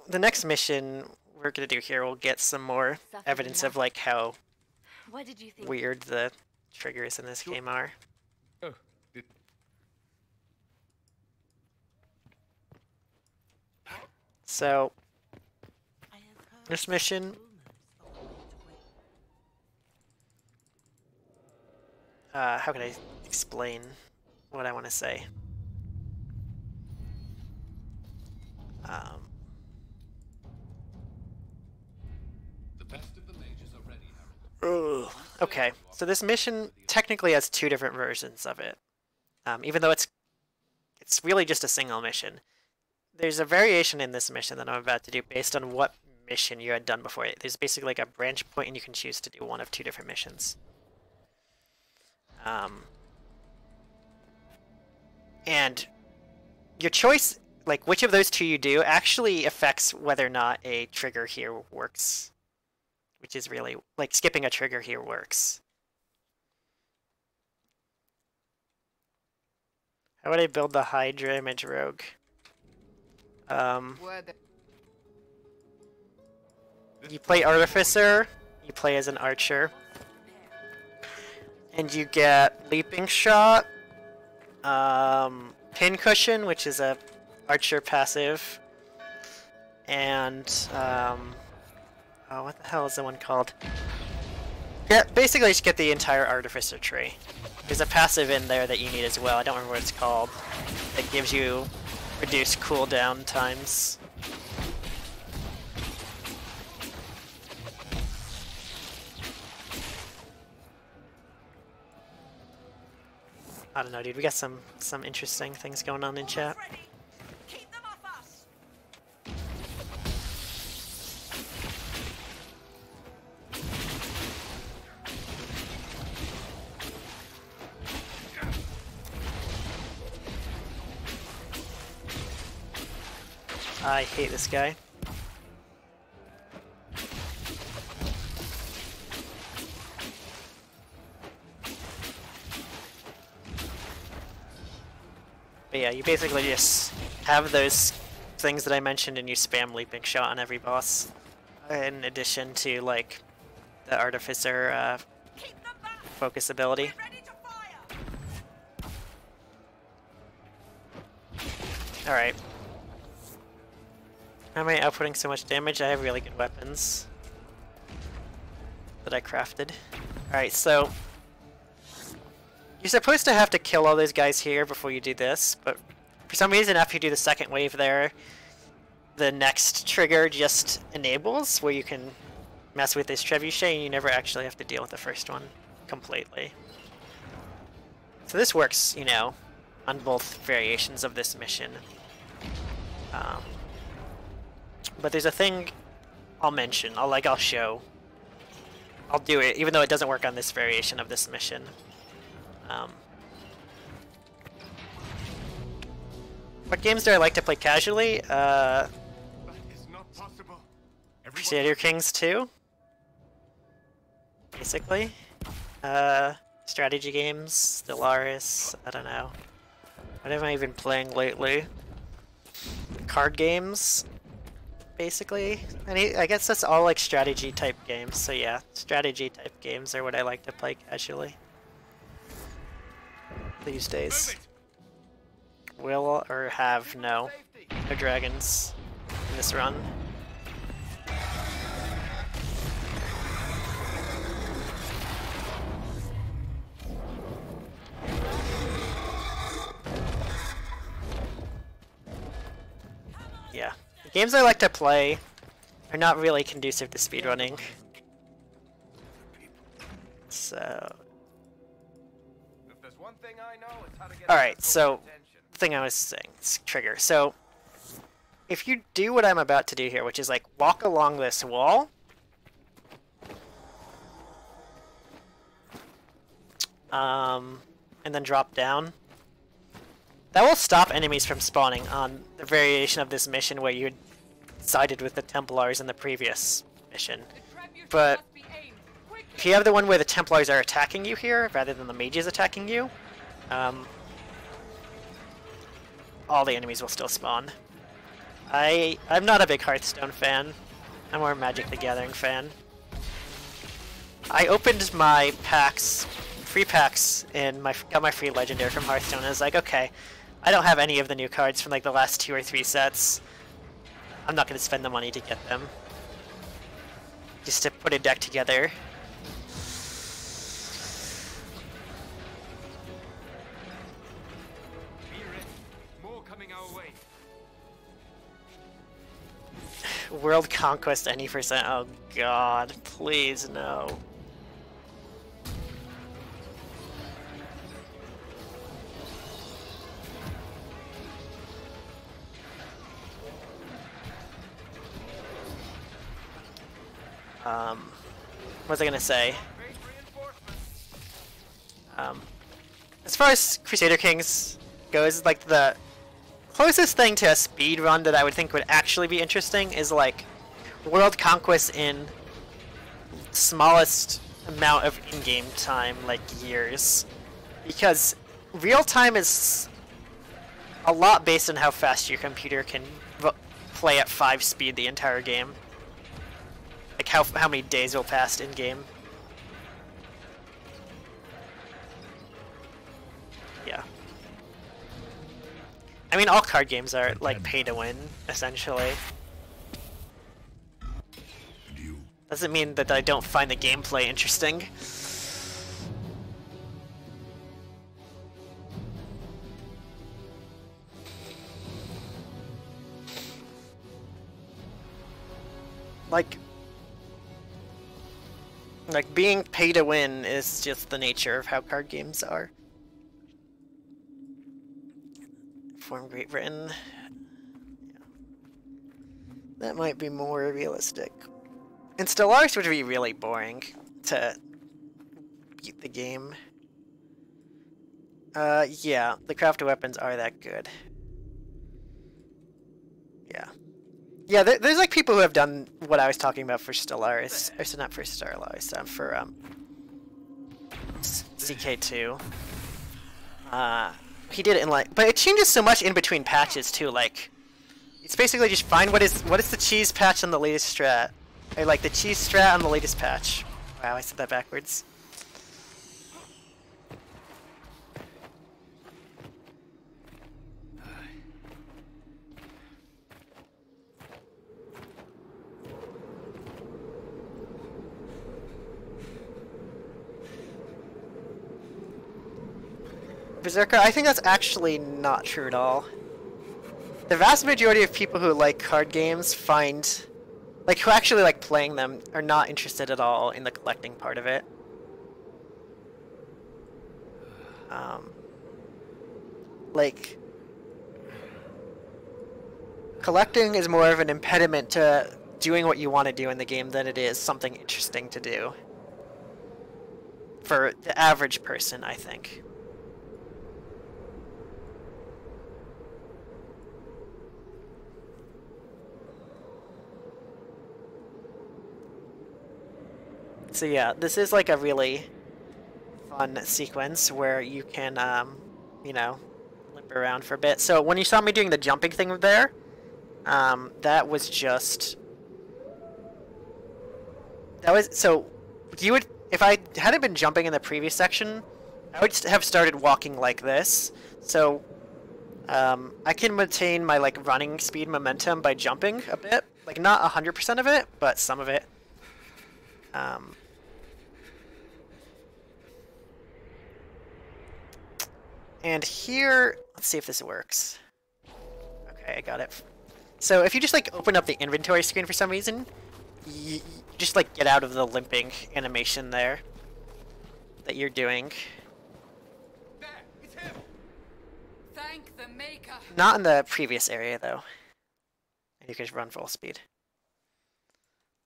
The next mission we're gonna do here will get some more evidence of like how What did you think? weird the triggers in this game are. Oh, So this mission, how can I explain what I want to say? Okay, so this mission technically has two different versions of it, even though it's really just a single mission. There's a variation in this mission that I'm about to do based on what mission you had done before. There's basically like a branch point, and you can choose to do one of two different missions. And your choice, like which of those two you do, actually affects whether or not a trigger here works. Which is really, like, skipping a trigger here works. How would I build the Hydra image rogue? You play Artificer, you play as an archer, and you get Leaping Shot, Pincushion, which is a archer passive, and, oh, what the hell is the one called? Yeah, basically just get the entire Artificer tree. There's a passive in there that you need as well, I don't remember what it's called. That gives you reduced cooldown times. I don't know, dude, we got some interesting things going on in chat. I hate this guy. But yeah, you basically just have those things that I mentioned and you spam Leaping Shot on every boss. In addition to, like, the Artificer focus ability. Alright. How am I outputting so much damage? I have really good weapons that I crafted. Alright, so you're supposed to have to kill all those guys here before you do this, but for some reason after you do the second wave there, the next trigger just enables where you can mess with this trebuchet and you never actually have to deal with the first one completely. So this works, you know, on both variations of this mission. But there's a thing I'll mention, I'll show. I'll do it, even though it doesn't work on this variation of this mission. What games do I like to play casually? Crusader Kings 2? Basically. Strategy games, Stellaris, I don't know. What am I even playing lately? Card games? Basically. I guess that's all like strategy type games, so yeah, strategy type games are what I like to play casually these days. will or have no dragons in this run. Yeah, the games I like to play are not really conducive to speedrunning. So... Alright, so, the thing I was saying, it's trigger. So, if you do what I'm about to do here, which is like walk along this wall, and then drop down, that will stop enemies from spawning on the variation of this mission where you sided with the Templars in the previous mission. But if you have the one where the Templars are attacking you here, rather than the mages attacking you, all the enemies will still spawn. I'm not a big Hearthstone fan. I'm more a Magic the Gathering fan. I opened my packs, free packs, and got my free legendary from Hearthstone, and I was like, okay, I don't have any of the new cards from like the last 2 or 3 sets. I'm not going to spend the money to get them. Just to put a deck together. World Conquest any percent. Oh god, please no. What was I gonna say? As far as Crusader Kings goes, like the closest thing to a speed run that I would think would actually be interesting is like World Conquest in smallest amount of in-game time, like years. Because real time is a lot based on how fast your computer can play at 5 speed the entire game. Like how many days will pass in game. Yeah. I mean, all card games are like pay to win, essentially. Doesn't mean that I don't find the gameplay interesting. Like being pay to win is just the nature of how card games are. Form Great Britain. Yeah. That might be more realistic. And Stellaris would be really boring to beat the game. Yeah, the crafted weapons are that good. Yeah. Yeah, there's like people who have done what I was talking about for Stellaris. Or so not for Stellaris, for CK2. He did it in like, but it changes so much in between patches too. Like, it's basically just find what is the cheese patch on the latest strat, or like the cheese strat on the latest patch. Wow, I said that backwards. Berserker, I think that's actually not true at all. The vast majority of people who like card games find, like, who actually like playing them, are not interested at all in the collecting part of it. Like, collecting is more of an impediment to doing what you want to do in the game than it is something interesting to do. For the average person, I think. So yeah, this is like a really fun sequence where you can, you know, limp around for a bit. So when you saw me doing the jumping thing there, that was just... That was... So, you would... If I hadn't been jumping in the previous section, I would have started walking like this. So, I can maintain my like running speed momentum by jumping a bit. Like not 100% of it, but some of it. And here, let's see if this works. Okay, I got it. So if you just like open up the inventory screen for some reason, you just like get out of the limping animation there that you're doing. There, it's him. Thank the Maker. Not in the previous area though. And you can just run full speed.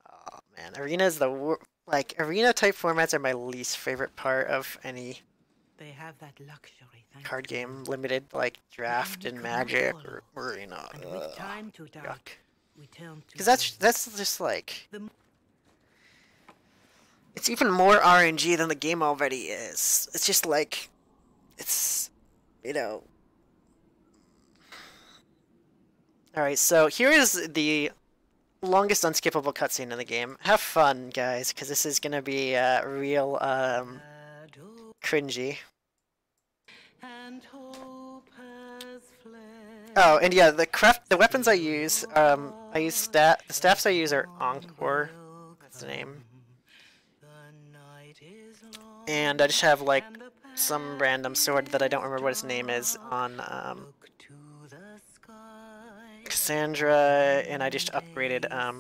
Oh man, arenas like arena type formats are my least favorite part of any They have that luxury, card game, limited like draft and magic or arena. And with time to dark, we turn to because that's just like it's even more RNG than the game already is. It's just like it's Alright, so here is the longest unskippable cutscene in the game. Have fun, guys, because this is gonna be real cringy. Oh, and yeah, the weapons I use the staffs I use are Encore. That's the name. And I just have like some random sword that I don't remember what its name is on Cassandra, and I just upgraded how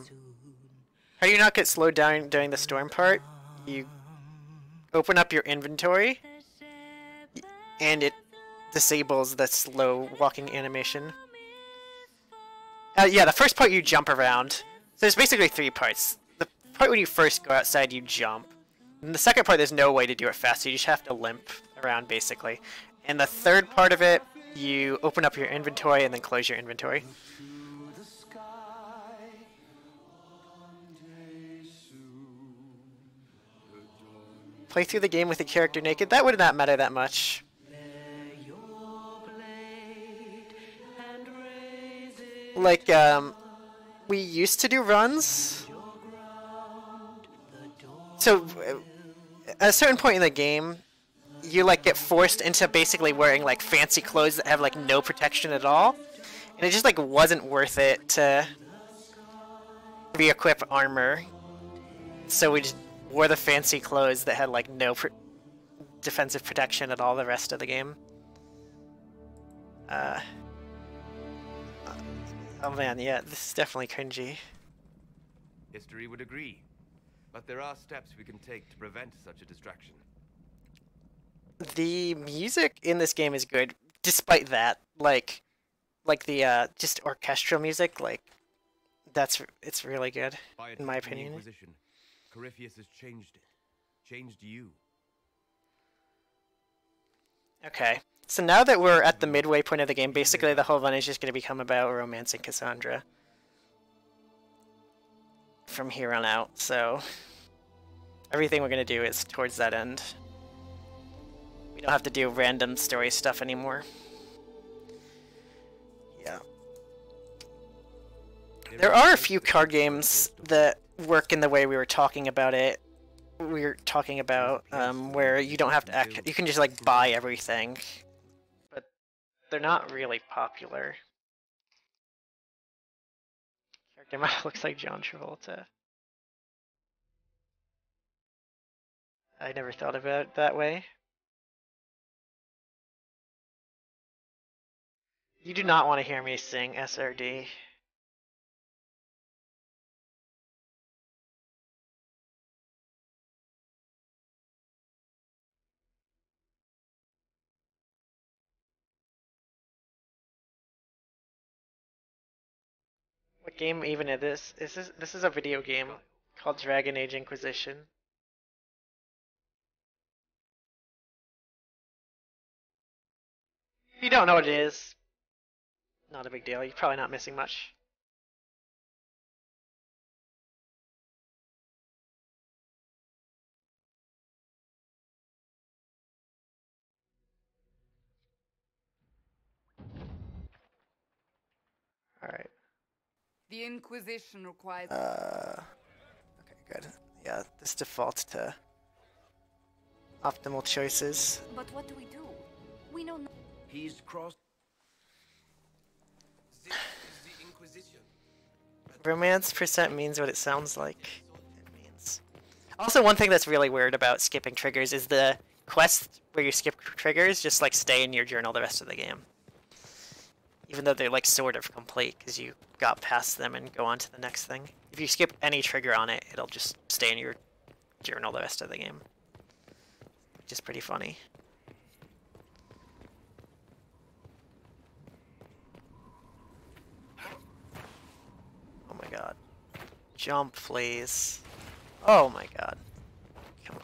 do you not get slowed down during the storm part? You open up your inventory and it disables the slow walking animation. Yeah, the first part you jump around. So there's basically 3 parts. The part when you first go outside, you jump. And the second part, there's no way to do it fast, so you just have to limp around, basically. And the third part of it, you open up your inventory and then close your inventory. Play through the game with the character naked? That would not matter that much. Like, we used to do runs. So, at a certain point in the game, you like get forced into basically wearing like fancy clothes that have like no protection at all. And it just like wasn't worth it to re-equip armor. So we just wore the fancy clothes that had like no defensive protection at all the rest of the game. Oh man, yeah, this is definitely cringy. History would agree. But there are steps we can take to prevent such a distraction. The music in this game is good, despite that. Like the just orchestral music, like it's really good, in my opinion. Inquisition, Corypheus has changed it. Changed you. Okay, so now that we're at the midway point of the game, basically the whole run is just going to become about romancing Cassandra from here on out, so everything we're going to do is towards that end. We don't have to do random story stuff anymore. Yeah. There are a few card games that work in the way we were talking about it. We were talking about where you don't have to you can just like buy everything, but they're not really popular. Character model looks like John Travolta. I never thought about it that way. You do not want to hear me sing SRD. What game even is this? This is a video game called Dragon Age Inquisition. If you don't know what it is, not a big deal. You're probably not missing much. Alright. The Inquisition requires... Okay, good. Yeah, this defaults to optimal choices. But what do? We know He's crossed. Romance percent means what it sounds like it means. Also, one thing that's really weird about skipping triggers is the quests where you skip triggers just like stay in your journal the rest of the game. Even though they're like sort of complete because you got past them and go on to the next thing. If you skip any trigger on it, it'll just stay in your journal the rest of the game. Which is pretty funny. Oh my god. Jump, please. Oh my god. Come on.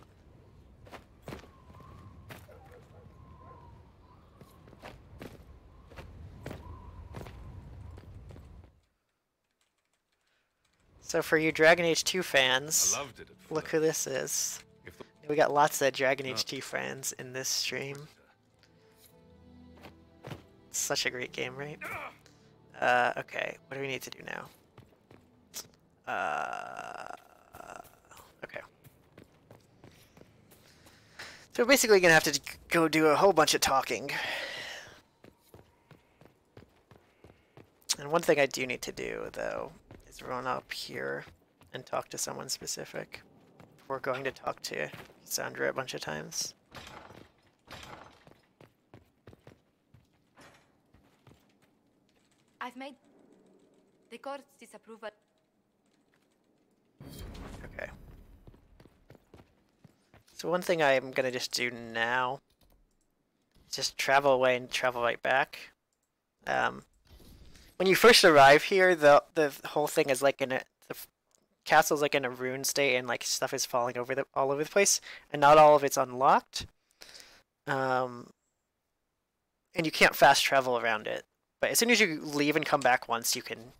So for you Dragon Age 2 fans, look who this is. We got lots of Dragon Age 2 fans in this stream. It's such a great game, right? Okay, what do we need to do now? Okay. So we're basically gonna have to go do a whole bunch of talking. And one thing I do need to do, though, is run up here and talk to someone specific. We're going to talk to Sandra a bunch of times. I've made the court's disapproval. Okay. So one thing I'm gonna just do now is just travel away and travel right back. When you first arrive here, the whole thing is like in a the castle's like in a ruined state and like stuff is falling all over the place, and not all of it's unlocked. And you can't fast travel around it. But as soon as you leave and come back once, you can.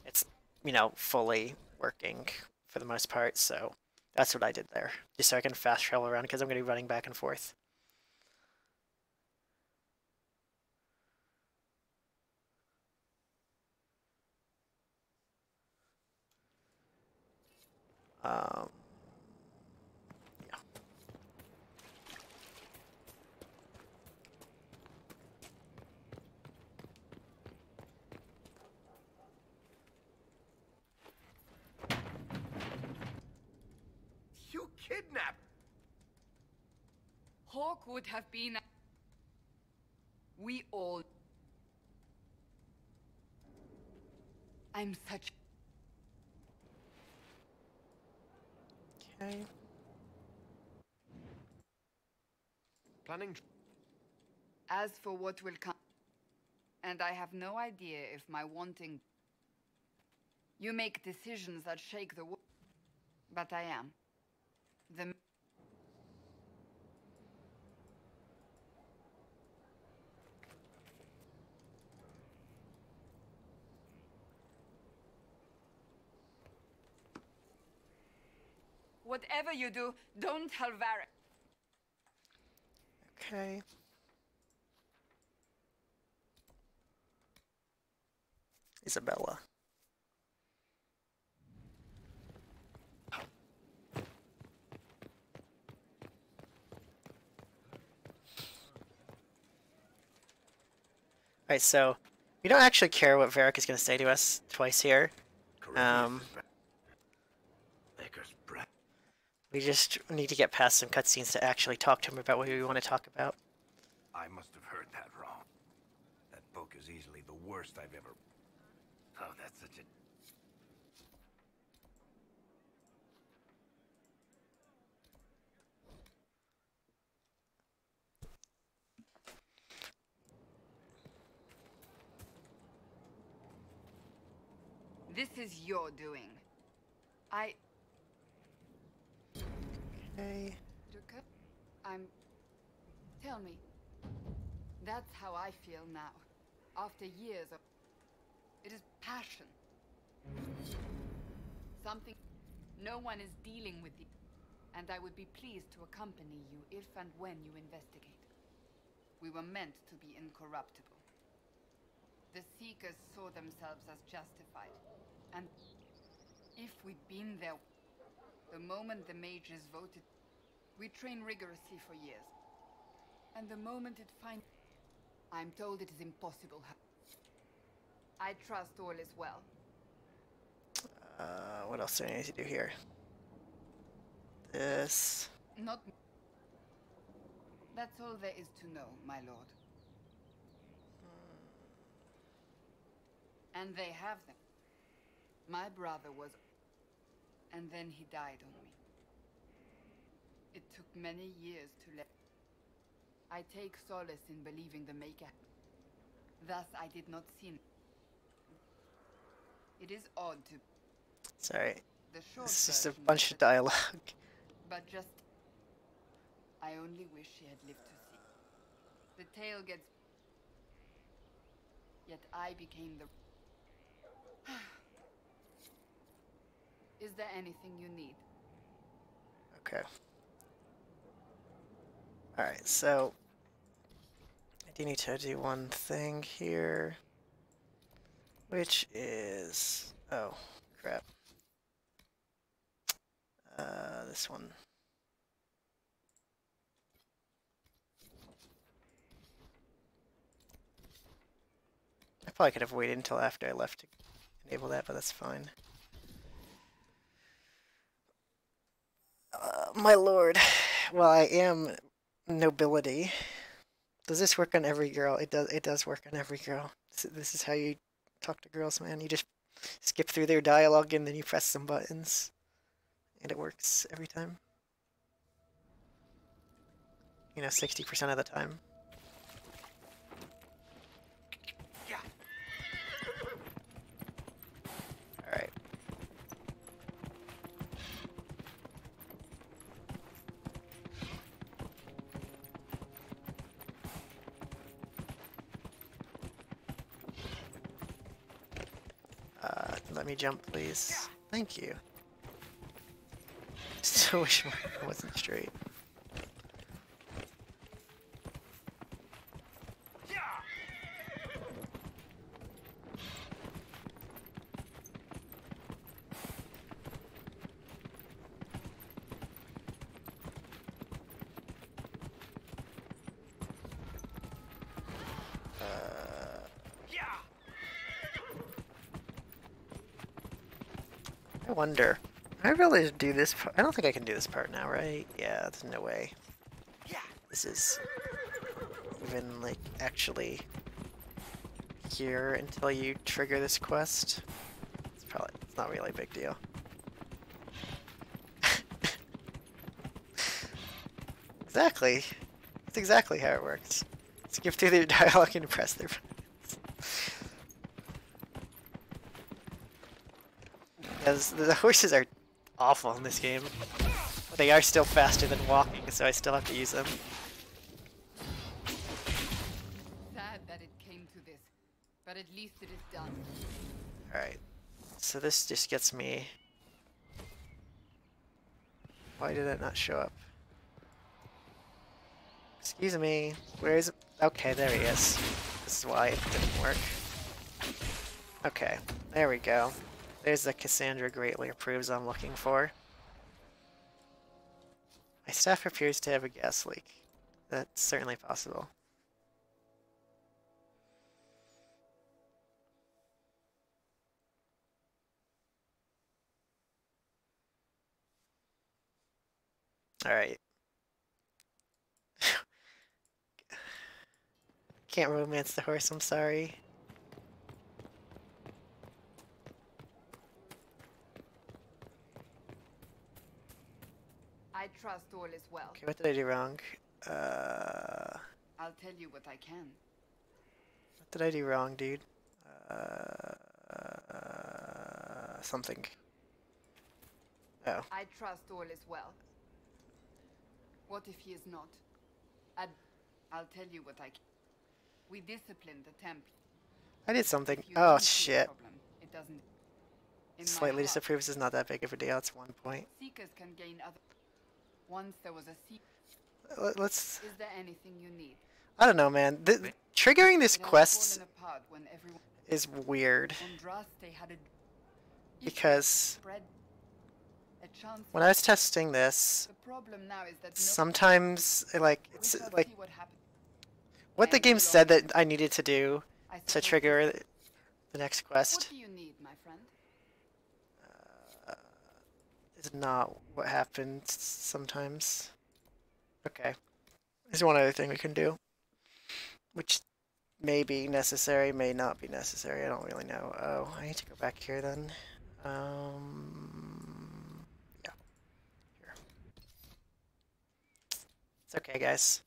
It's, you know, fully working for the most part. So that's what I did there, just so I can fast travel around because I'm going to be running back and forth. Yeah. You kidnapped. Hawk would have been. We all. I'm such. Okay. Planning. As for what will come, and I have no idea if my wanting. You make decisions that shake the world, but I am. The. Whatever you do, don't tell Varric. Okay. Isabella. Alright, so we don't actually care what Varric is going to say to us twice here. We just need to get past some cutscenes to actually talk to him about what we want to talk about. I must have heard that wrong. That book is easily the worst I've ever... Oh, that's such a... This is your doing. Okay. Tell me. That's how I feel now. After years of... It is passion. Something no one is dealing with it. And I would be pleased to accompany you if and when you investigate. We were meant to be incorruptible. The Seekers saw themselves as justified. And if we'd been there, the moment the mages voted, we trained rigorously for years. And the moment it finally... I'm told it is impossible. I trust all is well. What else do I need to do here? This. Not. That's all there is to know, my lord. And they have them. My brother was... and then he died on me. It took many years to let... I take solace in believing the Maker. Thus I did not sin. It is odd to... Sorry. The short It's just a version bunch of dialogue. But just... I only wish she had lived to see. The tale gets... Yet I became the... Is there anything you need? Okay. Alright, so... I do need to do one thing here. Which is... Oh, crap. This one. I probably could have waited until after I left to enable that, but that's fine. My lord, well, I am nobility. Does this work on every girl? It does. It does work on every girl. This is how you talk to girls, man. You just skip through their dialogue and then you press some buttons, and it works every time. You know, 60% of the time. Alright. Let me jump, please. Thank you. Still wish mine wasn't straight. I wonder. Am I really do this part? I don't think I can do this part now, right? Yeah, there's no way. This is even, like, actually here until you trigger this quest. It's not really a big deal. Exactly. That's exactly how it works. Skip through their dialogue and press their buttons. Because the horses are awful in this game. But they are still faster than walking, so I still have to use them. Sad that it came to this, but at least it is done. Alright. So this just gets me... Why did it not show up? Excuse me. Where is it? Okay, there he is. This is why it didn't work. Okay, there we go. There's the Cassandra greatly approves I'm looking for. My staff appears to have a gas leak. That's certainly possible. Alright. Can't romance the horse, I'm sorry. I trust all is well. Okay, what did I do wrong? I'll tell you what I can. What did I do wrong, dude? Something. Oh. I trust all is well. What if he is not? I'll tell you what I can. We disciplined the Temple. I did something. Oh, shit. It doesn't. Slightly disapproves is not that big of a deal. It's 1 point. Seekers can gain other. Once there was a seeker. Let's... Is there anything you need? I don't know, man. Triggering this quest is weird. Because when I was testing this, sometimes, like, it's like what the game said that I needed to do to trigger the next quest. What do you need, my friend? Is not what happens sometimes. Okay. There's one other thing we can do, which may be necessary, may not be necessary. I don't really know. Oh, I need to go back here then. Yeah. Here. It's okay, guys.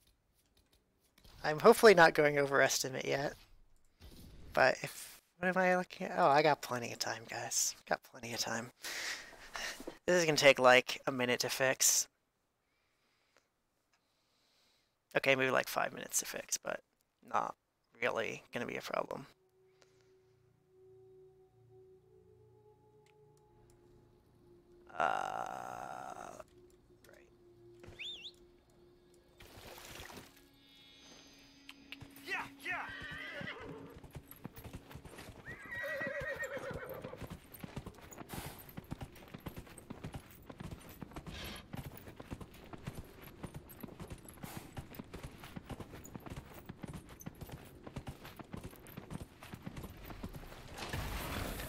I'm hopefully not going overestimate yet. But if... What am I looking at? Oh, I got plenty of time, guys. Got plenty of time. This is gonna take like a minute to fix. Okay, maybe like 5 minutes to fix, but not really gonna be a problem. Right. Yeah, yeah.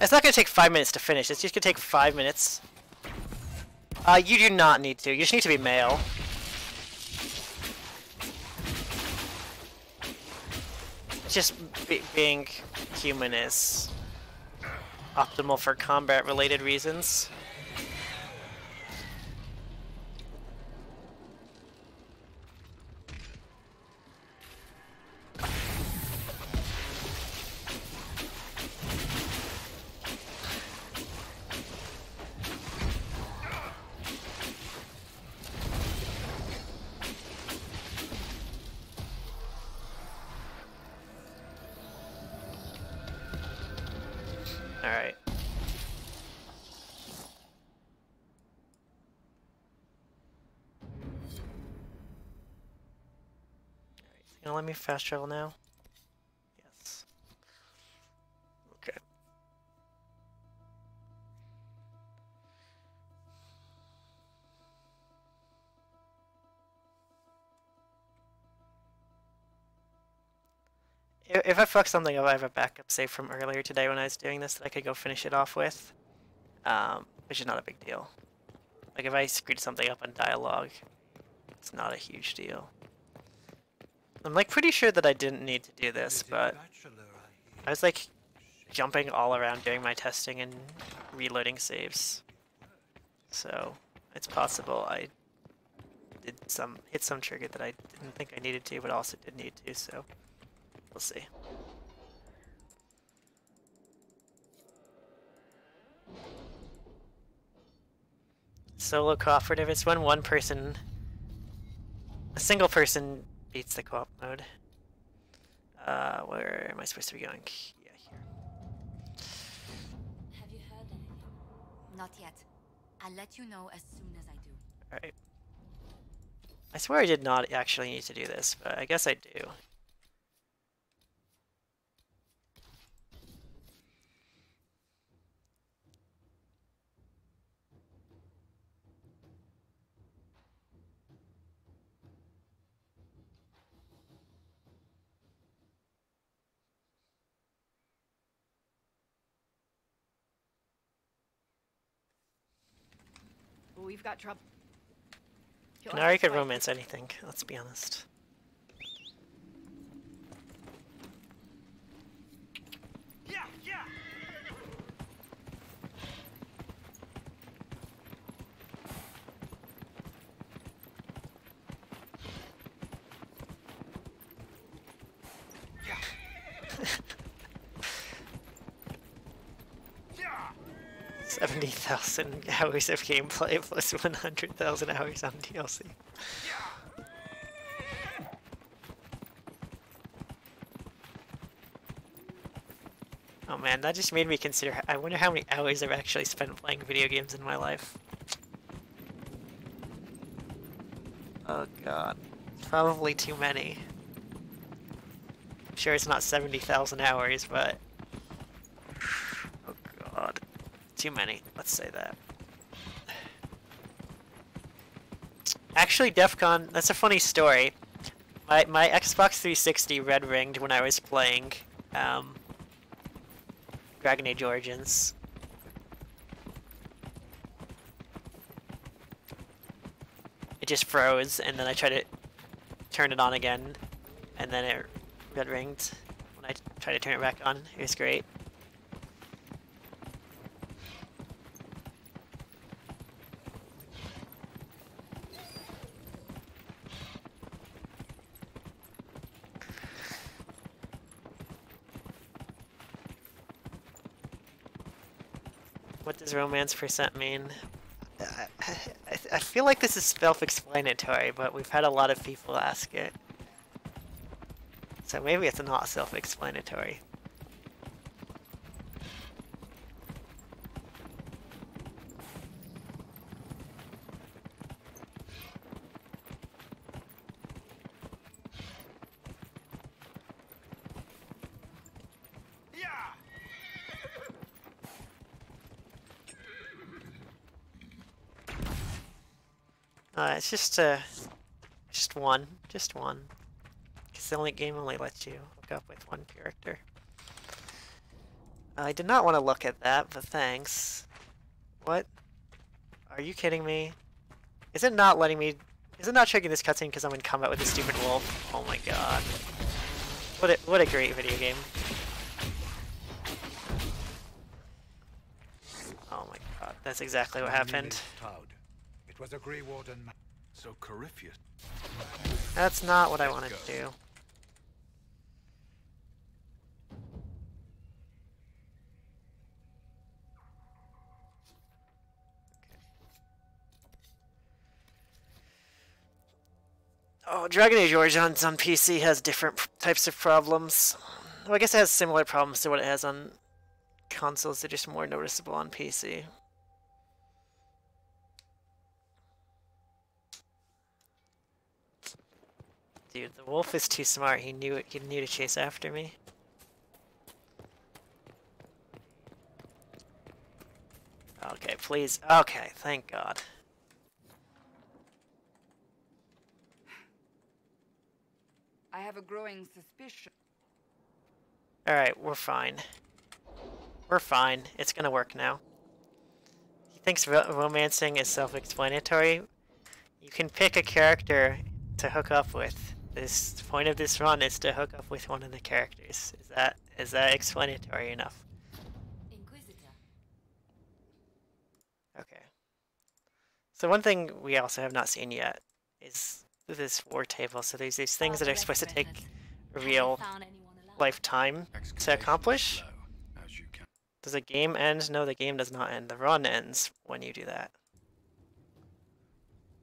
It's not gonna take 5 minutes to finish, it's just gonna take 5 minutes. You do not need to, you just need to be male. Just being human is optimal for combat-related reasons. Alright. You gonna let me fast travel now? Yes. Okay. If I fuck something up, I have a backup save from earlier today when I was doing this that I could go finish it off with, which is not a big deal. Like if I screwed something up on dialogue, it's not a huge deal. I'm like pretty sure that I didn't need to do this, but I was like jumping all around doing my testing and reloading saves. So it's possible I did hit some trigger that I didn't think I needed to, but also did need to, so we'll see. Solo cooperative, it's when one person, a single person beats the co-op mode. Where am I supposed to be going? Yeah, here. Have you heard anything? Not yet. I'll let you know as soon as I do. Alright. I swear I did not actually need to do this, but I guess I do. We've got trouble. Canary could romance anything, let's be honest. Yeah, yeah. Yeah. 70,000 hours of gameplay plus 100,000 hours on DLC. Oh man, that just made me consider, I wonder how many hours I've actually spent playing video games in my life. Oh god. Probably too many. I'm sure it's not 70,000 hours, but... Oh god. Too many, let's say that. Actually, DEF CON, that's a funny story. My Xbox 360 red ringed when I was playing Dragon Age Origins. It just froze, and then I tried to turn it on again, and then it red ringed when I tried to turn it back on. It was great. What does romance percent mean? I feel like this is self-explanatory, but we've had a lot of people ask it. So maybe it's not self-explanatory. It's just one. Because the only game only lets you hook up with one character. I did not want to look at that, but thanks. What? Are you kidding me? Is it not letting me... Is it not checking this cutscene because I'm in combat with a stupid wolf? Oh my god. What a great video game. Oh my god, that's exactly what happened. It was a Grey Warden. So Corypheus. That's not what I wanted to do. Oh, Dragon Age Origins on PC has different types of problems. Well, I guess it has similar problems to what it has on consoles. They're just more noticeable on PC. Dude, the wolf is too smart. He knew to chase after me. Okay, please. Okay, thank God. I have a growing suspicion. Alright, we're fine. We're fine. It's gonna work now. He thinks romancing is self-explanatory. You can pick a character to hook up with. The point of this run is to hook up with one of the characters. Is that explanatory enough? Inquisitor. Okay. So one thing we also have not seen yet is this war table. So there's these things that are supposed to take a real lifetime to accomplish. Does the game end? No, the game does not end. The run ends when you do that.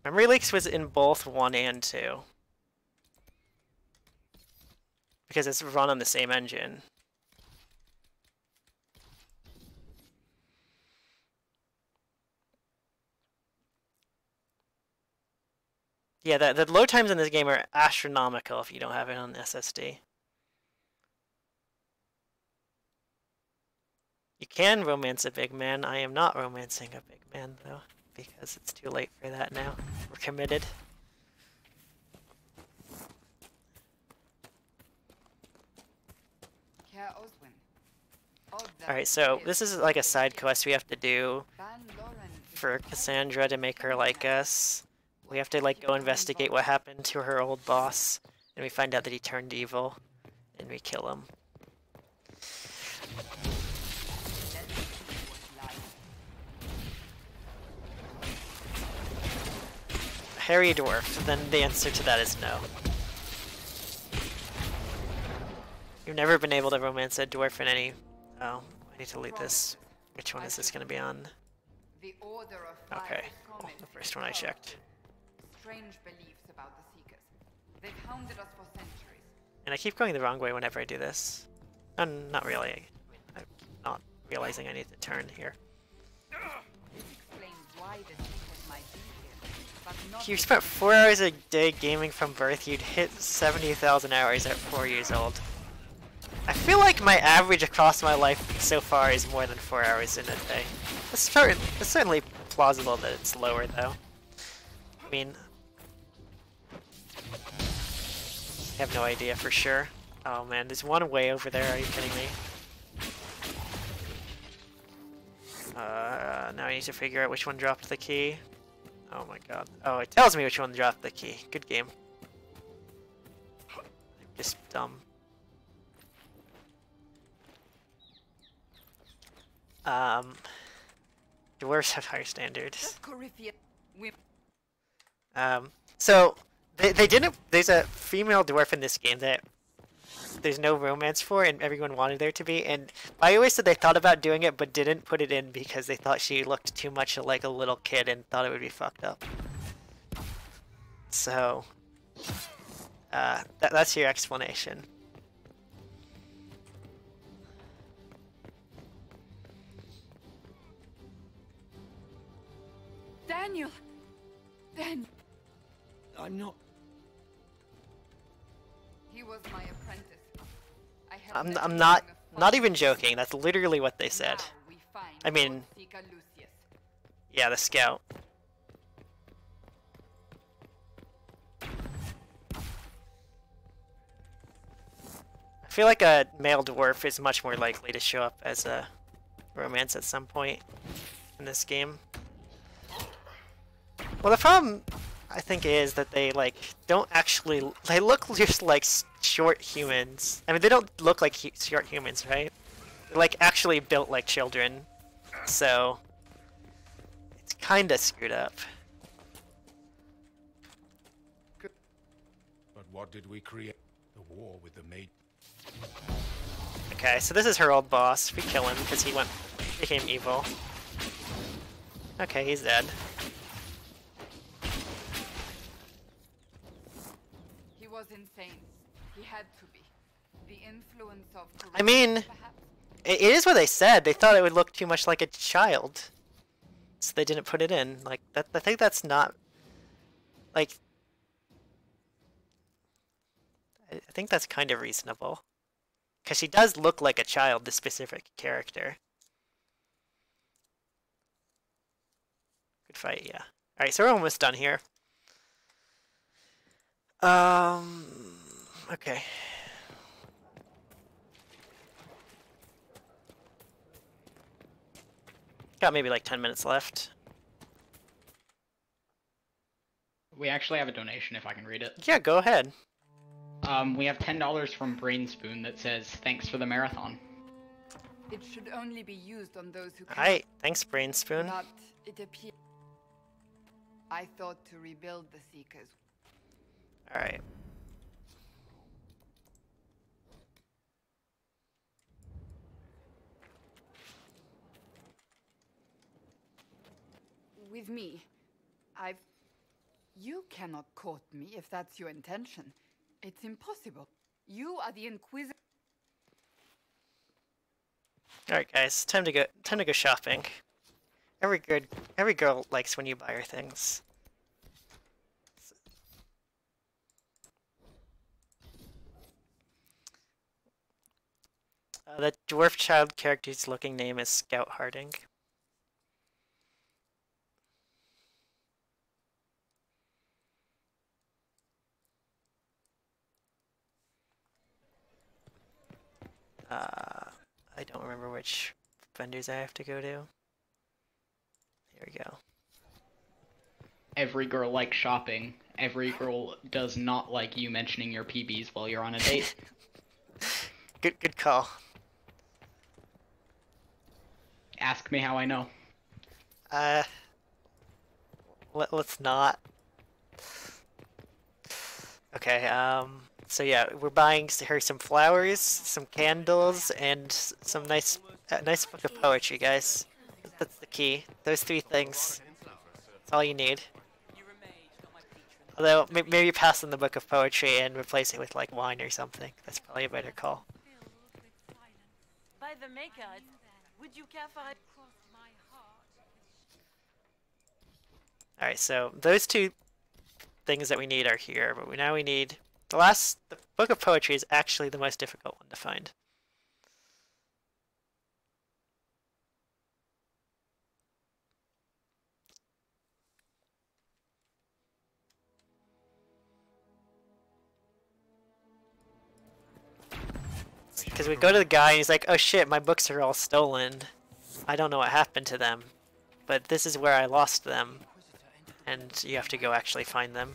Memory leaks was in both 1 and 2. Because it's run on the same engine. Yeah, the load times in this game are astronomical if you don't have it on SSD. You can romance a big man. I am not romancing a big man, though, because it's too late for that now. We're committed. Alright, so this is like a side quest we have to do for Cassandra to make her like us. We have to like go investigate what happened to her old boss, and we find out that he turned evil, and we kill him. Hairy dwarf, then the answer to that is no. You've never been able to romance a dwarf in any... Oh, I need to delete this. Which one is this going to be on? Okay, well, the first one I checked. Strange beliefs about the Seekers. They've hounded us for centuries. And I keep going the wrong way whenever I do this. Not really. I mean, I'm not realizing I need to turn here. This explains why the Seekers might be here, but not... If you spent 4 hours a day gaming from birth, you'd hit 70,000 hours at 4 years old. I feel like my average across my life so far is more than 4 hours in a day. It's certainly plausible that it's lower, though. I mean... I have no idea for sure. Oh man, there's one way over there, are you kidding me? need to figure out which one dropped the key. Oh my god. Oh, it tells me which one dropped the key. Good game. I'm just dumb. Dwarves have higher standards. So they didn't. There's a female dwarf in this game that there's no romance for, and everyone wanted there to be. And BioWare said they thought about doing it, but didn't put it in because they thought she looked too much like a little kid and thought it would be fucked up. So that's your explanation. Daniel! Daniel! I'm not... He was my apprentice. I'm not even joking. That's literally what they said. I mean, yeah, the scout. I feel like a male dwarf is much more likely to show up as a romance at some point in this game. Well, the problem, I think, is that they, like, don't actually... They look just like short humans. I mean, they don't look like short humans, right? They're, like, actually built like children. So... It's kinda screwed up. But what did we create? The war with the maid. Okay, so this is her old boss. We kill him because he became evil. Okay, he's dead. He was insane. He had to be. The influence of... I mean, it is what they said. They thought it would look too much like a child. So they didn't put it in. Like, that, I think that's not... Like... I think that's kind of reasonable. Because she does look like a child, this specific character. Good fight, yeah. Alright, so we're almost done here. Okay. Got maybe like 10 minutes left. We actually have a donation if I can read it. Yeah, go ahead. We have $10 from Brainspoon that says, thanks for the marathon. It should only be used on those who can. Alright, thanks Brainspoon. But it appears I thought to rebuild the Seekers. Alright. With me, You cannot court me if that's your intention. It's impossible. You are the Inquisitor. Alright guys, time to go shopping. Every girl likes when you buy her things. The dwarf child character's looking name is Scout Harding. I don't remember which vendors I have to go to. Here we go. Every girl likes shopping. Every girl does not like you mentioning your PBs while you're on a date. Good call. Ask me how I know. Let's not. Okay, so yeah, we're buying her some flowers, some candles, and some nice book of poetry, guys. That's the key. Those three things. That's all you need. Although, maybe pass on the book of poetry and replace it with, like, wine or something. That's probably a better call. By the maker, would you care for it? Alright, so those two things that we need are here, but now we need... The book of poetry is actually the most difficult one to find. Because we go to the guy and he's like, oh shit, my books are all stolen. I don't know what happened to them. but this is where I lost them, and you have to go actually find them.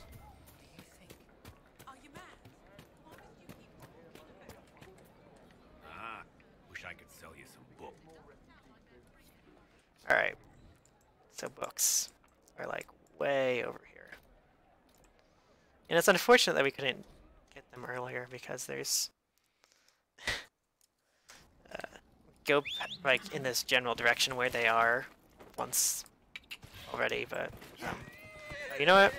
Ah, wish I could sell you some books. Alright, so books are like way over here. And it's unfortunate that we couldn't get them earlier because there's... go like in this general direction where they are once already, but you know what?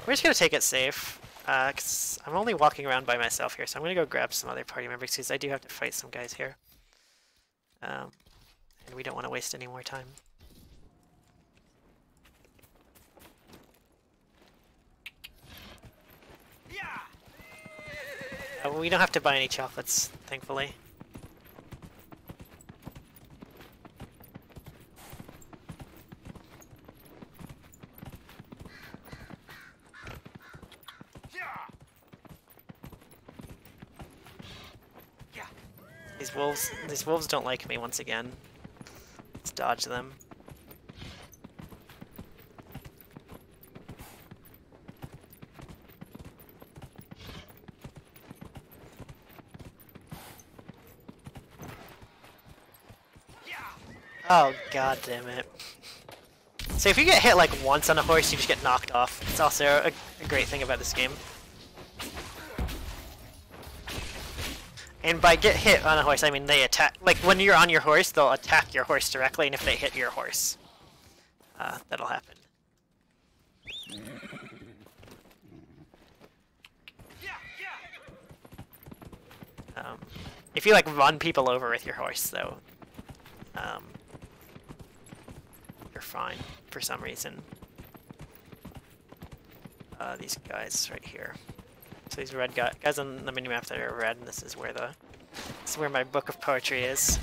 We're just gonna take it safe, because I'm only walking around by myself here, so I'm gonna go grab some other party members because I do have to fight some guys here. And we don't want to waste any more time. We don't have to buy any chocolates, thankfully. These wolves don't like me once again. Let's dodge them. Oh, god damn it. So if you get hit like once on a horse, you just get knocked off. It's also a great thing about this game. And by get hit on a horse, I mean they attack. Like when you're on your horse, they'll attack your horse directly, and if they hit your horse, that'll happen. If you like run people over with your horse, though, you're fine for some reason. These guys right here. So these red guys on the minimap that are red, and this is where my book of poetry is.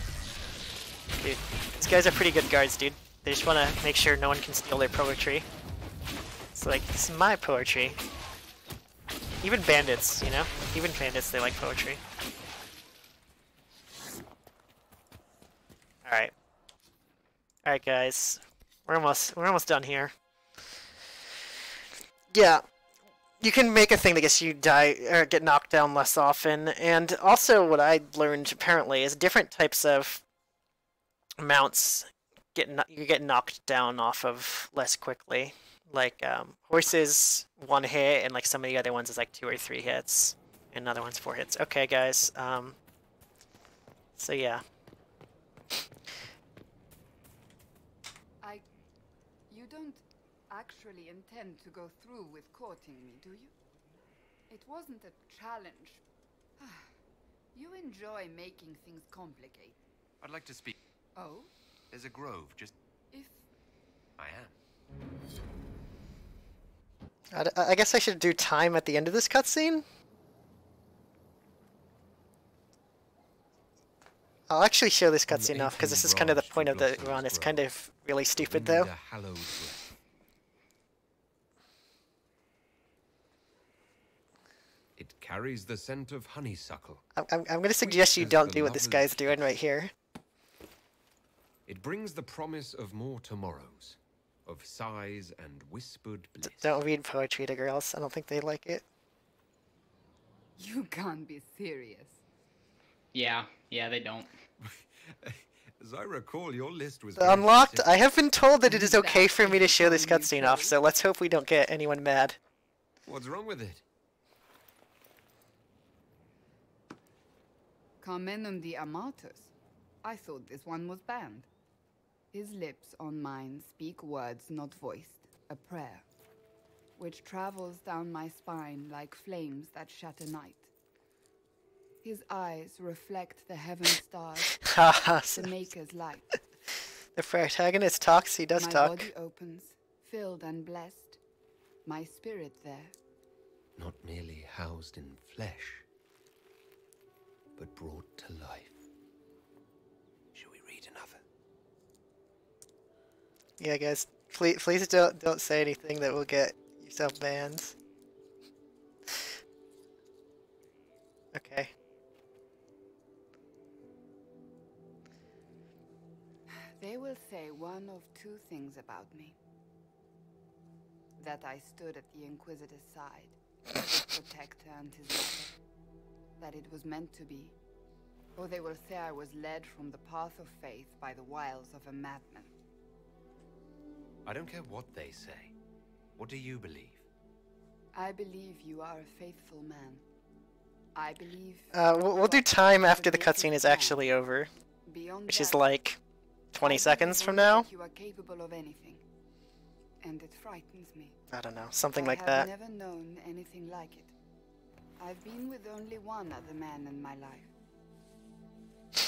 Dude, these guys are pretty good guards, dude. They just want to make sure no one can steal their poetry. It's like, this is my poetry. Even bandits, you know? Even bandits, they like poetry. Alright. Alright guys. We're almost done here. Yeah. You can make a thing that gets you die or get knocked down less often, and also what I learned apparently is different types of mounts you get knocked down off of less quickly. Like horses 1 hit, and like some of the other ones is like 2 or 3 hits, and another one's 4 hits. Okay, guys. So yeah. You don't actually intend to go through with courting me, do you? It wasn't a challenge. You enjoy making things complicated. I'd like to speak. Oh? There's a grove just... If... I am. I guess I should do time at the end of this cutscene? I'll actually show this cutscene off, because this is kind of the point of the run. It's kind of really stupid, though. It carries the scent of honeysuckle. I'm going to suggest you don't do what this guy's doing right here. It brings the promise of more tomorrows, of sighs and whispered bliss. Don't read poetry to girls. I don't think they like it. You can't be serious. Yeah, they don't. As I recall, your list was unlocked. I have been told that it is okay for me to show this cutscene off, so let's hope we don't get anyone mad. What's wrong with it? Carmenum de Amatus. I thought this one was banned. His lips on mine speak words not voiced, a prayer, which travels down my spine like flames that shatter night. His eyes reflect the heaven stars, the Maker's light. The protagonist talks, he does talk. My body opens, filled and blessed, my spirit there. Not merely housed in flesh, but brought to life. Shall we read another? Yeah, guys, please don't say anything that will get yourself banned. Okay. They will say one of two things about me. That I stood at the Inquisitor's side, to protect her and his mother. That it was meant to be. Or they will say I was led from the path of faith by the wiles of a madman. I don't care what they say. What do you believe? I believe you are a faithful man. I believe... we'll do time after the cutscene is actually over. Which is like 20 seconds from now? You are capable of anything. And it frightens me. I don't know, something like that. I have never known anything like it. I've been with only one other man in my life.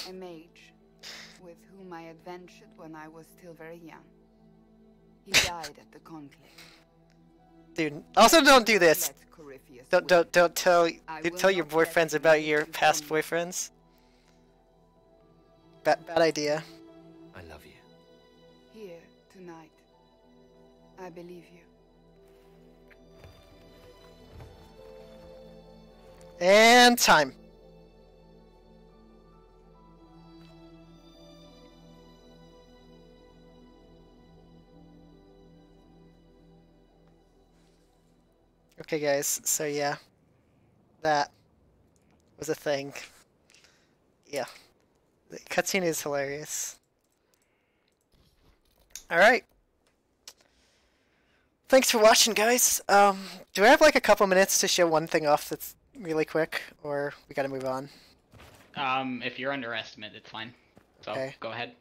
A mage, with whom I adventured when I was still very young. He died at the conclave. Dude, also don't do this. Don't tell your boyfriends about your past boyfriends. Bad idea. I love you. Here, tonight. I believe you. And time. Okay guys, so yeah, that was a thing. Yeah, the cutscene is hilarious. Alright. Thanks for watching, guys. Do I have like a couple minutes to show one thing off that's really quick, or we gotta move on? If you're under estimate, it's fine. So, okay. Go ahead.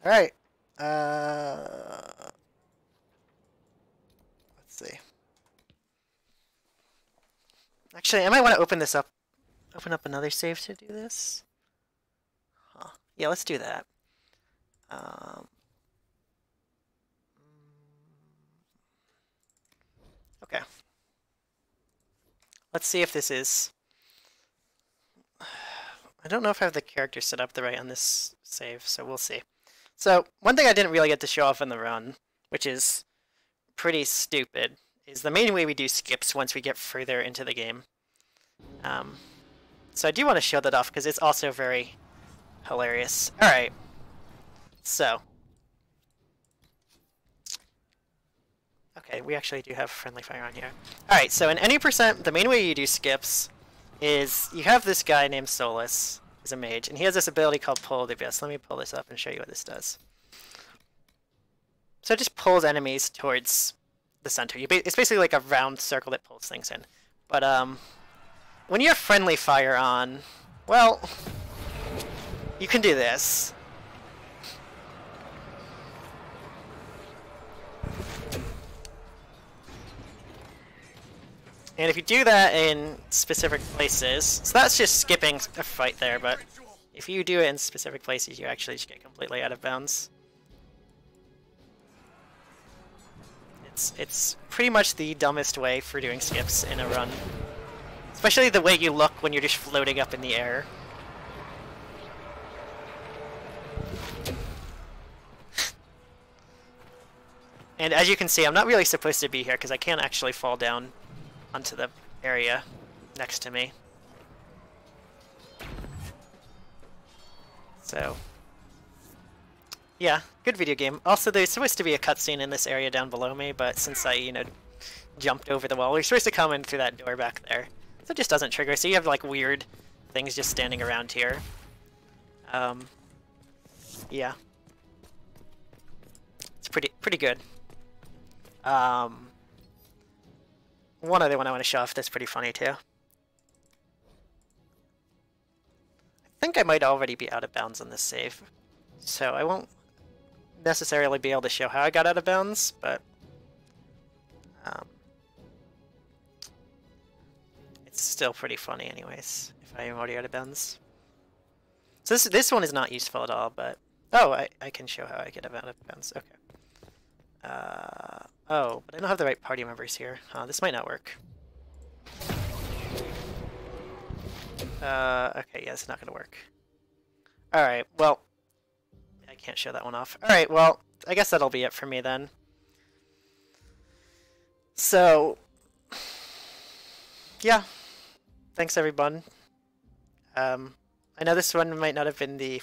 Alright. Let's see. Actually, I might want to open this up. Open up another save to do this. Huh. Yeah, let's do that. Okay. Let's see if this is... I don't know if I have the character set up the right on this save, so we'll see. So, one thing I didn't really get to show off in the run, which is pretty stupid, is the main way we do skips once we get further into the game. So I do want to show that off because it's also very hilarious. Alright. So. Okay, we actually do have friendly fire on here. Alright, so in any percent, the main way you do skips is you have this guy named Solus, who's a mage, and he has this ability called Pull of the Abyss. Let me pull this up and show you what this does. So it just pulls enemies towards the center. It's basically like a round circle that pulls things in. But when you have friendly fire on, well, you can do this. And if you do that in specific places, so that's just skipping a fight there, but if you do it in specific places, you actually just get completely out of bounds. It's pretty much the dumbest way for doing skips in a run. Especially the way you look when you're just floating up in the air. And as you can see, I'm not really supposed to be here because I can't actually fall down onto the area next to me. So, yeah, good video game. Also, there's supposed to be a cutscene in this area down below me, but since I, jumped over the wall, we're supposed to come in through that door back there. So it just doesn't trigger, so you have, like, weird things just standing around here. Yeah. It's pretty good. One other one I want to show off that's pretty funny, too. I think I might already be out of bounds on this save, so I won't necessarily be able to show how I got out of bounds, but it's still pretty funny anyways, if I am already out of bounds. So this one is not useful at all, but... Oh, I can show how I get out of bounds, okay. Oh, but I don't have the right party members here. This might not work. Okay, yeah, it's not gonna work. Alright, well... I can't show that one off. Alright, well, I guess that'll be it for me then. So... Yeah. Thanks, everyone. I know this one might not have been the